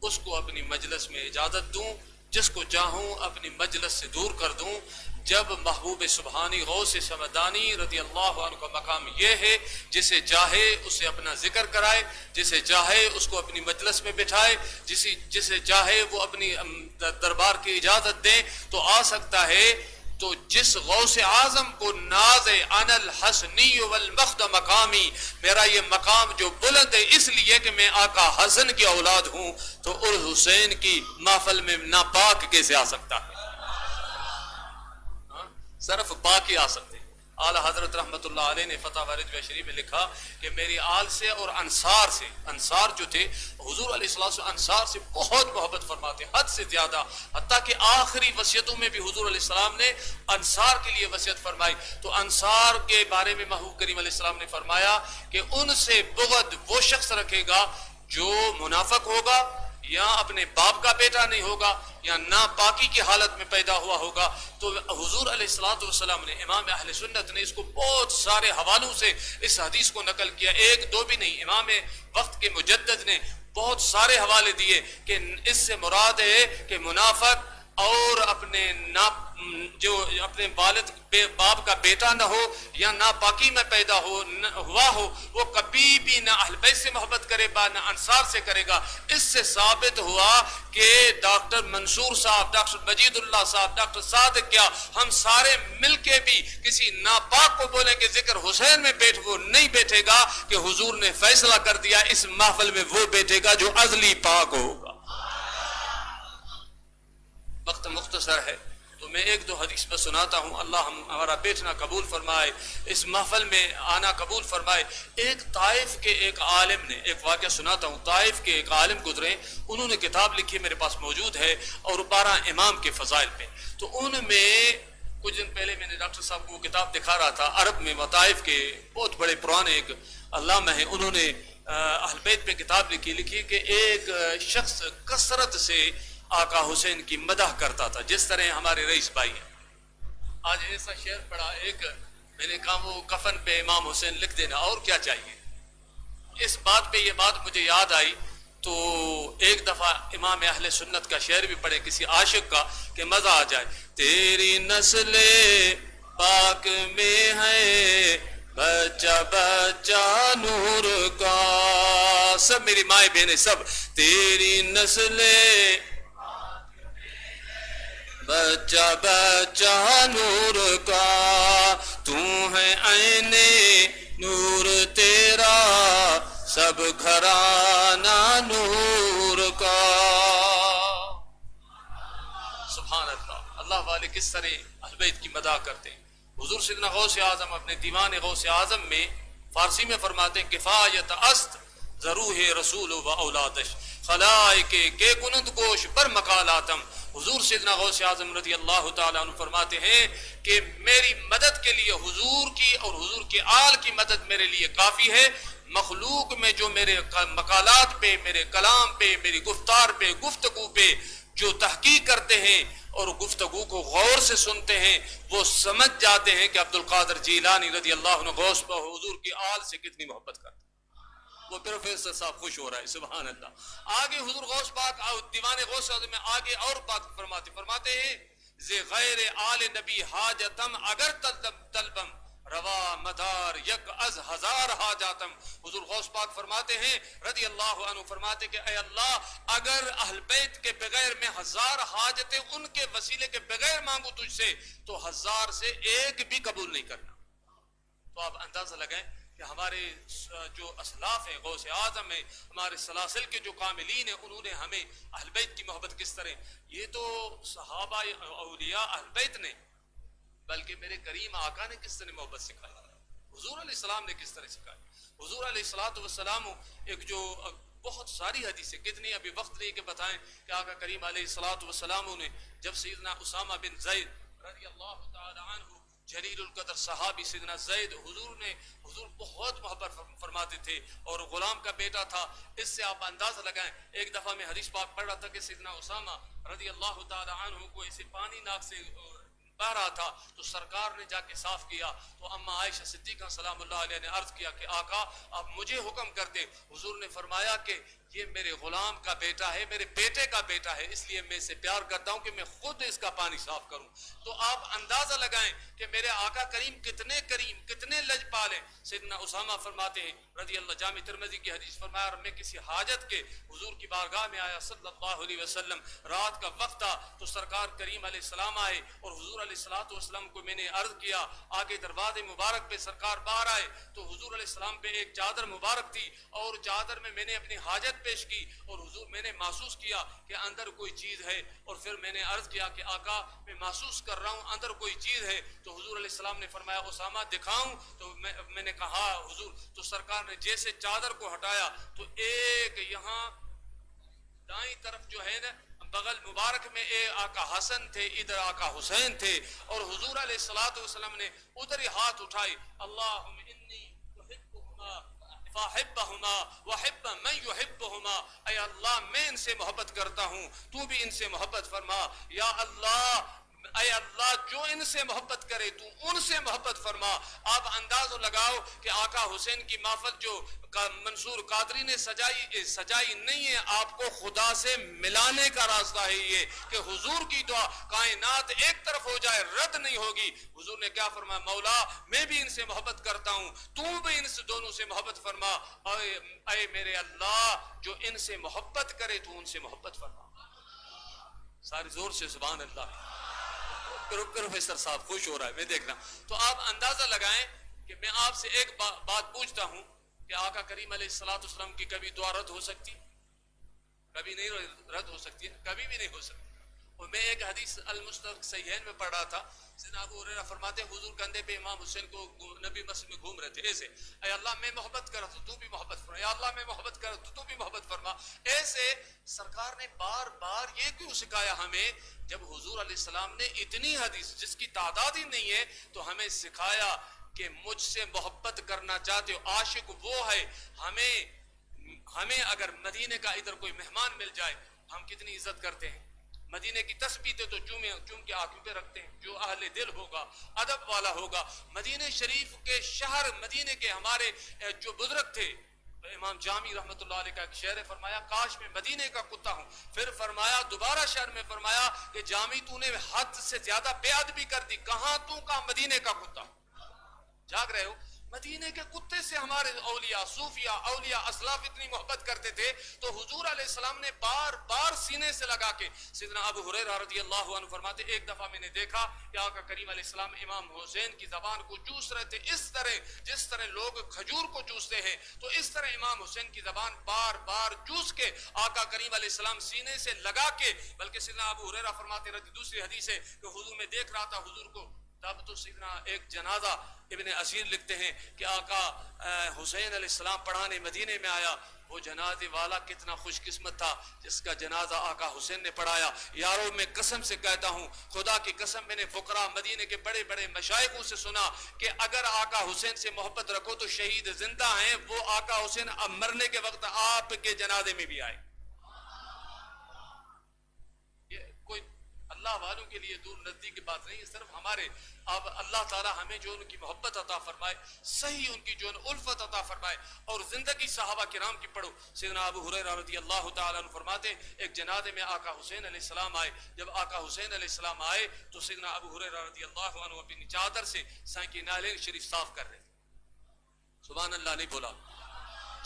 اس کو اپنی مجلس میں اجازت دوں، جس کو چاہوں اپنی مجلس سے دور کر دوں۔ جب محبوب سبحانی غوث سمدانی رضی اللہ عنہ کا مقام یہ ہے، جسے چاہے اسے اپنا ذکر کرائے، جسے چاہے اس کو اپنی مجلس میں بٹھائے، جسے چاہے وہ اپنی دربار کی اجازت دے تو آ سکتا ہے۔ تو جس غوث اعظم کو ناز انا الحسنی والمخد مقامی، میرا یہ مقام جو بلند ہے اس لیے کہ میں آقا حسن کی اولاد ہوں، تو حسین کی محفل میں ناپاک کیسے آ سکتا ہے؟ صرف پاک ہی آ سکتے ہیں۔ اعلی حضرت رحمۃ اللہ علیہ نے فتح بارجگاہ شریف میں لکھا کہ میری آل سے اور انصار سے، انصار جو تھے حضور علیہ السلام انصار سے بہت محبت فرماتے، حد سے زیادہ، حتیٰ کہ آخری وصیتوں میں بھی حضور علیہ السلام نے انصار کے لیے وصیت فرمائی۔ تو انصار کے بارے میں محبوب کریم علیہ السلام نے فرمایا کہ ان سے بغض وہ شخص رکھے گا جو منافق ہوگا، یا اپنے باپ کا بیٹا نہیں ہوگا، یا ناپاکی کی حالت میں پیدا ہوا ہوگا۔ تو حضور علیہ الصلوۃ والسلام نے، امام اہل سنت نے اس کو بہت سارے حوالوں سے اس حدیث کو نقل کیا، 1-2 بھی نہیں، امام وقت کے مجدد نے بہت سارے حوالے دیے کہ اس سے مراد ہے کہ منافق اور جو اپنے والد باپ کا بیٹا نہ ہو یا ناپاکی میں پیدا ہوا ہو، وہ کبھی بھی نہ اہل بیت سے محبت کرے گا نہ انصار سے کرے گا۔ اس سے ثابت ہوا کہ ڈاکٹر منصور صاحب، ڈاکٹر مجید اللہ صاحب، ڈاکٹر صادق، کیا ہم سارے مل کے بھی کسی ناپاک کو بولیں کہ ذکر حسین میں وہ نہیں بیٹھے گا، کہ حضور نے فیصلہ کر دیا اس محفل میں وہ بیٹھے گا جو ازلی پاک ہوگا۔ وقت مختصر ہے تو میں 1-2 حدیث میں سناتا ہوں، اللہ ہمارا بیٹھنا قبول فرمائے، اس محفل میں آنا قبول فرمائے۔ ایک طائف کے ایک عالم نے، ایک واقعہ سناتا ہوں، طائف کے ایک عالم گزرے، انہوں نے کتاب لکھی، میرے پاس موجود ہے، اور 12 امام کے فضائل پہ۔ تو ان میں کچھ دن پہلے میں نے ڈاکٹر صاحب کو کتاب دکھا رہا تھا، عرب میں طائف کے بہت بڑے پرانے ایک علامہ ہیں، انہوں نے اہل بیت پہ کتاب لکھی کہ ایک شخص کثرت سے آقا حسین کی مدح کرتا تھا، جس طرح ہمارے رئیس بھائی ہیں۔ آج ایسا شعر پڑھا، ایک میں نے کہا وہ کفن پہ امام حسین لکھ دینا، اور کیا چاہیے۔ اس بات پہ یہ بات مجھے یاد آئی تو ایک دفعہ امام اہل سنت کا شعر بھی پڑھے کسی عاشق کا کہ مزہ آ جائے۔ تیری نسل پاک میں ہے بچہ بچہ نور کا، سب میری مائیں بہنیں سب، تیری نسل بچہ بچہ نور کا، تو ہے عین نور تیرا سب گھرانہ نور کا۔ سبحان اللہ، اللہ والے کس طرح اہل بیت کی مداح کرتے ہیں۔ حضور سیدنا غوث اعظم اپنے دیوان غوث اعظم میں فارسی میں فرماتے ہیں کفایت است ضروح رسول و اولادش خلائق کے کنند گوش پر مقالاتم۔ حضور سیدنا غوث اعظم رضی اللہ تعالیٰ عنہ فرماتے ہیں کہ میری مدد کے لیے حضور کی اور حضور کے آل کی مدد میرے لیے کافی ہے۔ مخلوق میں جو میرے مقالات پہ، میرے کلام پہ، میری گفتار پہ، گفتگو پہ جو تحقیق کرتے ہیں اور گفتگو کو غور سے سنتے ہیں، وہ سمجھ جاتے ہیں کہ عبد القادر جیلانی رضی اللہ عنہ غوث پر حضور کی آل سے کتنی محبت کرتے ہیں۔ وہ پروفیسر صاحب خوش ہو رہا ہے، سبحان اللہ۔ آگے حضور غوث پاک دیوان غوث میں آگے اور بات فرماتے ہیں زِ غیر آل نبی حاجتم اگر طلبم روا مدار یک از ہزار حاجاتم۔ حضور غوث پاک فرماتے ہیں رضی اللہ عنہ، فرماتے کہ اے اللہ اگر اہل بیت کے بغیر میں 1000 حاجتیں ان کے وسیلے کے بغیر مانگوں تجھ سے تو 1000 سے ایک بھی قبول نہیں کرنا۔ تو آپ اندازہ لگائیں کہ ہمارے جو اسلاف ہیں، غوث اعظم ہیں، ہمارے سلاسل کے جو کاملین ہیں، انہوں نے ہمیں اہل بیت کی محبت کس طرح، یہ تو صحابہ اولیاء اہل بیت نے، بلکہ میرے کریم آقا نے کس طرح محبت سکھائی، حضور علیہ السلام نے کس طرح سکھائی. حضور علیہ السلام ایک جو بہت ساری حدیثیں، کتنی ابھی وقت نہیں کہ بتائیں، کہ آقا کریم علیہ السلام نے جب سیدنا اسامہ بن زید رضی اللہ تعالی عنہ، جلیل القدر صحابی سیدنا زید، حضور بہت محبت فرماتے تھے اور غلام کا بیٹا تھا. اس سے آپ اندازہ لگائیں، ایک دفعہ میں حدیث پاک پڑھ رہا تھا کہ سیدنا اسامہ رضی اللہ تعالی عنہ کو اسے پانی ناک سے بہ رہا تھا، تو سرکار نے جا کے صاف کیا. تو اما عائشہ صدیقہ سلام اللہ علیہ نے عرض کیا کہ آقا آپ مجھے حکم کر دیں. حضور نے فرمایا کہ یہ میرے غلام کا بیٹا ہے، میرے بیٹے کا بیٹا ہے، اس لیے میں اسے پیار کرتا ہوں کہ میں خود اس کا پانی صاف کروں. تو آپ اندازہ لگائیں کہ میرے آقا کریم کتنے لجپال ہیں. سیدنا اسامہ فرماتے ہیں رضی اللہ، جامع ترمذی کی حدیث، فرمایا اور میں کسی حاجت کے حضور کی بارگاہ میں آیا صلی اللہ علیہ وسلم، رات کا وقت تھا، تو سرکار کریم علیہ السلام آئے اور حضور علیہ السلام کو میں نے عرض کیا. آگے دروازے مبارک پہ سرکار باہر آئے تو حضور علیہ السلام پہ ایک چادر مبارک تھی، اور چادر میں نے اپنی حاجت پیش کی، اور حضور میں نے محسوس کیا کہ اندر کوئی چیز ہے، اور پھر میں نے عرض کیا کہ آقا میں محسوس کر رہا ہوں اندر کوئی چیز ہے. تو حضور علیہ السلام نے فرمایا اسامہ دکھاؤں؟ تو میں نے کہا حضور. تو سرکار نے جیسے چادر کو ہٹایا تو ایک یہاں دائیں طرف جو ہے نا بغل مبارک میں ایک آقا حسن تھے، ادھر آقا حسین تھے، اور حضور علیہ السلام نے ادھر ہی ہاتھ اٹھائی، اللہم انی احبہما فاحبہما وحب من یحبہما، اے اللہ میں ان سے محبت کرتا ہوں، تو بھی ان سے محبت فرما. یا اللہ، اے اللہ جو ان سے محبت کرے تو ان سے محبت فرما. آپ اندازہ لگاؤ کہ آقا حسین کی محفل جو منصور قادری نے سجائی نہیں ہے، آپ کو خدا سے ملانے کا راستہ ہے یہ کہ حضور کی دعا کائنات ایک طرف ہو جائے رد نہیں ہوگی. حضور نے کیا فرمایا؟ مولا میں بھی ان سے محبت کرتا ہوں، تو بھی ان سے دونوں سے محبت فرما. اے میرے اللہ جو ان سے محبت کرے تو ان سے محبت فرما. سارے زور سے سبحان اللہ. پروفیسر صاحب خوش ہو رہا ہے، میں دیکھ رہا ہوں. تو آپ اندازہ لگائیں کہ میں آپ سے ایک بات پوچھتا ہوں کہ آقا کریم علیہ السلام کی کبھی دعا رد ہو سکتی؟ کبھی نہیں رد ہو سکتی، کبھی بھی نہیں ہو سکتی. اور میں ایک حدیث المستدرک صحیحین میں پڑھ رہا تھا، سیدنا ابو ہریرہ فرماتے ہیں حضور کندھے پہ امام حسین کو نبی مسجد میں گھوم رہے تھے ایسے، اے اللہ میں محبت کر رہا تو بھی محبت فرما، یا اللہ میں محبت کر رہا تو بھی محبت فرما. ایسے سرکار نے بار بار یہ کیوں سکھایا ہمیں؟ جب حضور علیہ السلام نے اتنی حدیث جس کی تعداد ہی نہیں ہے تو ہمیں سکھایا کہ مجھ سے محبت کرنا چاہتے ہو، عاشق وہ ہے. ہمیں اگر مدینے کا ادھر کوئی مہمان مل جائے ہم کتنی عزت کرتے ہیں. مدینے کی تسبیحیں تو چوم کے آنکھوں پہ رکھتے ہیں. جو اہل دل ہوگا، ادب والا ہوگا. مدینے شریف کے شہر، مدینے کے ہمارے جو بزرگ تھے، امام جامی رحمت اللہ علیہ کا ایک شعر ہے، فرمایا کاش میں مدینے کا کتا ہوں. پھر فرمایا دوبارہ شعر میں فرمایا کہ جامی تو نے حد سے زیادہ بے ادبی کر دی، کہاں تو کا مدینے کا کتا. جاگ رہے ہو؟ مدینے کے کتے سے ہمارے اولیاء، صوفیاء، اولیاء اسلاف اتنی محبت کرتے تھے. تو حضور علیہ السلام نے بار بار سینے سے لگا کے، سیدنا ابو ہریرہ رضی اللہ عنہ فرماتے ایک دفعہ میں نے دیکھا کہ آقا کریم علیہ السلام امام حسین کی زبان کو چوس رہے تھے، اس طرح جس طرح لوگ کھجور کو چوستے ہیں، تو اس طرح امام حسین کی زبان بار بار چوس کے آقا کریم علیہ السلام سینے سے لگا کے. بلکہ سیدنا ابو ہریرہ فرماتے رہتے، دوسری حدیث ہے کہ حضور میں دیکھ رہا تھا حضور کو، تب تو سیدنا ایک جنازہ ابن اسیر لکھتے ہیں کہ آقا حسین علیہ السلام پڑھانے مدینے میں آیا. وہ جنازے والا کتنا خوش قسمت تھا جس کا جنازہ آقا حسین نے پڑھایا. یارو میں قسم سے کہتا ہوں، خدا کی قسم، میں نے فقراء مدینے کے بڑے بڑے مشائخوں سے سنا کہ اگر آقا حسین سے محبت رکھو تو شہید زندہ ہیں، وہ آقا حسین اب مرنے کے وقت آپ کے جنازے میں بھی آئے. کوئی اللہ والوں کے لیے دور نزدیک کی بات نہیں ہے، صرف ہمارے اب اللہ تعالی ہمیں جو ان کی محبت عطا فرمائے، صحیح ان کی جو الفت عطا فرمائے. اور زندگی صحابہ کرام کی پڑھو. سیدنا ابو ہریرہ رضی اللہ تعالیٰ عنہ فرماتے ایک جنازے میں آقا حسین علیہ السلام آئے. جب آقا حسین علیہ السلام آئے تو سیدنا ابو ہریرہ رضی اللہ عنہ اپنی چادر سے سائیں کی نالین شریف صاف کر رہے تھے. سبحان اللہ نہیں بولا.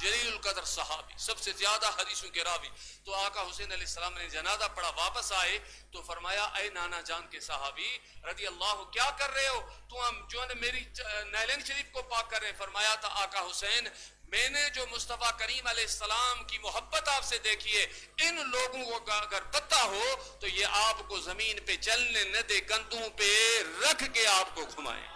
جلیل القدر صحابی، سب سے زیادہ حدیثوں کے راوی. تو آقا حسین علیہ السلام نے جنازہ پڑھا، واپس آئے تو فرمایا اے نانا جان کے صحابی رضی اللہ کیا کر رہے ہو؟ تو ہم جو ہے میری نعلین شریف کو پاک کر رہے ہیں. فرمایا تھا آقا حسین میں نے جو مصطفیٰ کریم علیہ السلام کی محبت آپ سے دیکھی ہے، ان لوگوں کو اگر پتہ ہو تو یہ آپ کو زمین پہ چلنے نہ دے، کندھوں پہ رکھ کے آپ کو گھمائے.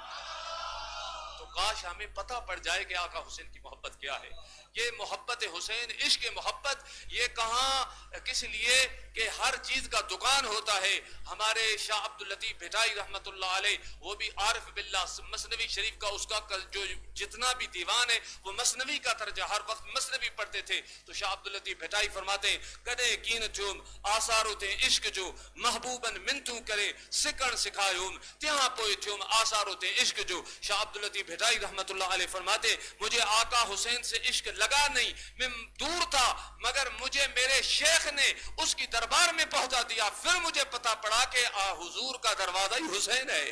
تو کاش ہمیں پتہ پڑ جائے کہ آقا حسین کی محبت کیا ہے. یہ محبت حسین، عشق محبت، یہ کہاں کس لیے کہ ہر چیز کا دکان ہوتا ہے. ہمارے شاہ عبداللطیف بھٹائی رحمت اللہ علیہ، وہ بھی عارف باللہ، مثنوی شریف کا اس کا جو جتنا بھی دیوان ہے وہ مثنوی کا ترجمہ، ہر وقت مثنوی پڑھتے تھے. تو شاہ عبداللطیف بھٹائی فرماتے ہیں کدے کین چوم آثار ہوتے عشق جو محبوبن منتوں کرے سکن سکھایوم تہاں پوئے تھوم آثار ہوتے عشق جو. شاہ عبداللطیف بھٹائی رحمت اللہ علیہ فرماتے مجھے آقا حسین سے عشق لگا نہیں، میں دور تھا مگر مجھے میرے شیخ نے اس کی دربار میں پہنچا دیا، پھر مجھے پتا پڑا کہ حضور کا دروازہ ہی حسین ہے.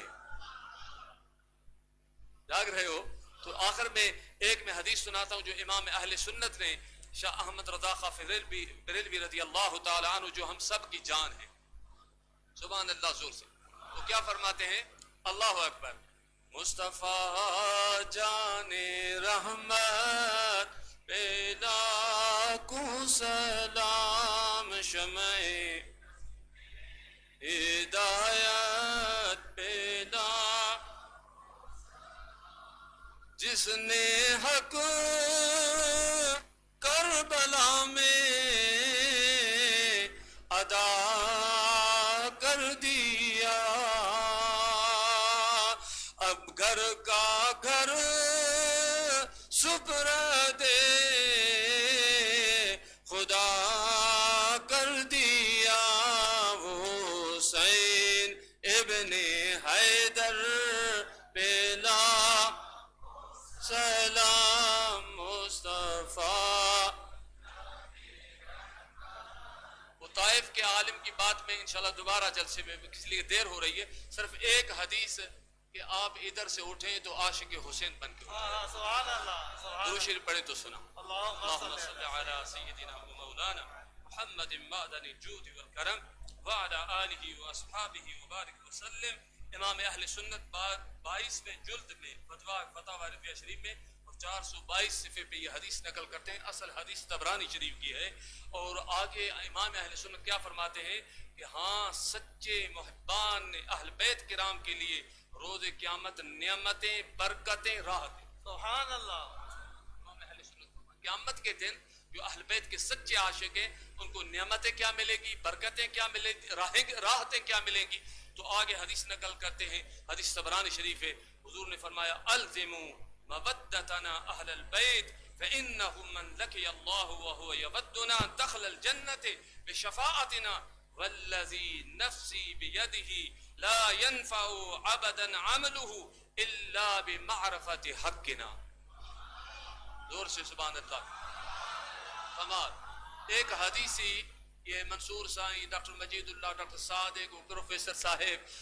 جاگ رہے ہو؟ تو آخر میں ایک میں حدیث سناتا ہوں جو امام اہل سنت نے، شاہ احمد رضا خان بریلوی رضی اللہ تعالی عنہ جو ہم سب کی جان ہے، سبحان اللہ زور سے. وہ کیا فرماتے ہیں؟ اللہ اکبر. مصطفیٰ جان رحمت پہ لاکھوں سلام، شمع ہدایت پہ جس نے حق کربلا میں ادا کر دیا، اب گھر کا گھر سپرد خدا کر دیا. وہ حسین ابن حیدر پہلا سلام مصطفیٰ. وہ طائف کے عالم کی بات میں انشاءاللہ دوبارہ جلسے میں اس لیے دیر ہو رہی ہے، صرف ایک حدیث کہ آپ ادھر سے اٹھیں تو عاشق حسین بن کے اٹھیں. سبحان اللہ، دو شیر پڑھیں تو سنا. اللہم صل علی سیدنا و مولانا محمد معدن الجود والکرم وعلی آلہ و اصحابہ وبارک وسلم. امام اہل سنت 22ویں جلد میں فتاوی رضویہ شریف میں 422 صفحے پہ یہ حدیث نقل کرتے ہیں. اصل حدیث طبرانی شریف کی ہے. اور آگے امام اہل سنت کیا فرماتے ہیں کہ ہاں سچے محبان اہل بیت کرام کے لیے روز قیامت نعمتیں، برکتیں، راحتیں. سبحان اللہ. امام اہل سنت قیامت کے دن جو اہل بیت کے سچے عاشق ہیں ان کو نعمتیں کیا ملے گی، برکتیں کیا ملے گی، راحتیں کیا ملیں گی. تو آگے حدیث نقل کرتے ہیں، حدیث طبرانی شریف ہے. حضور نے فرمایا الزموا مودتنا اہل البیت فانهم من لقي الله وهو يودنا دخل الجنة بشفاعتنا والذي نفسي بيده لا ينفع عبدا عمله الا بمعرفة حقنا. زور سے سبحان اللہ. کمال. ایک حدیثی یہ منصور سائیں، ڈاکٹر مجید اللہ، ڈاکٹر صادق، پروفیسر صاحب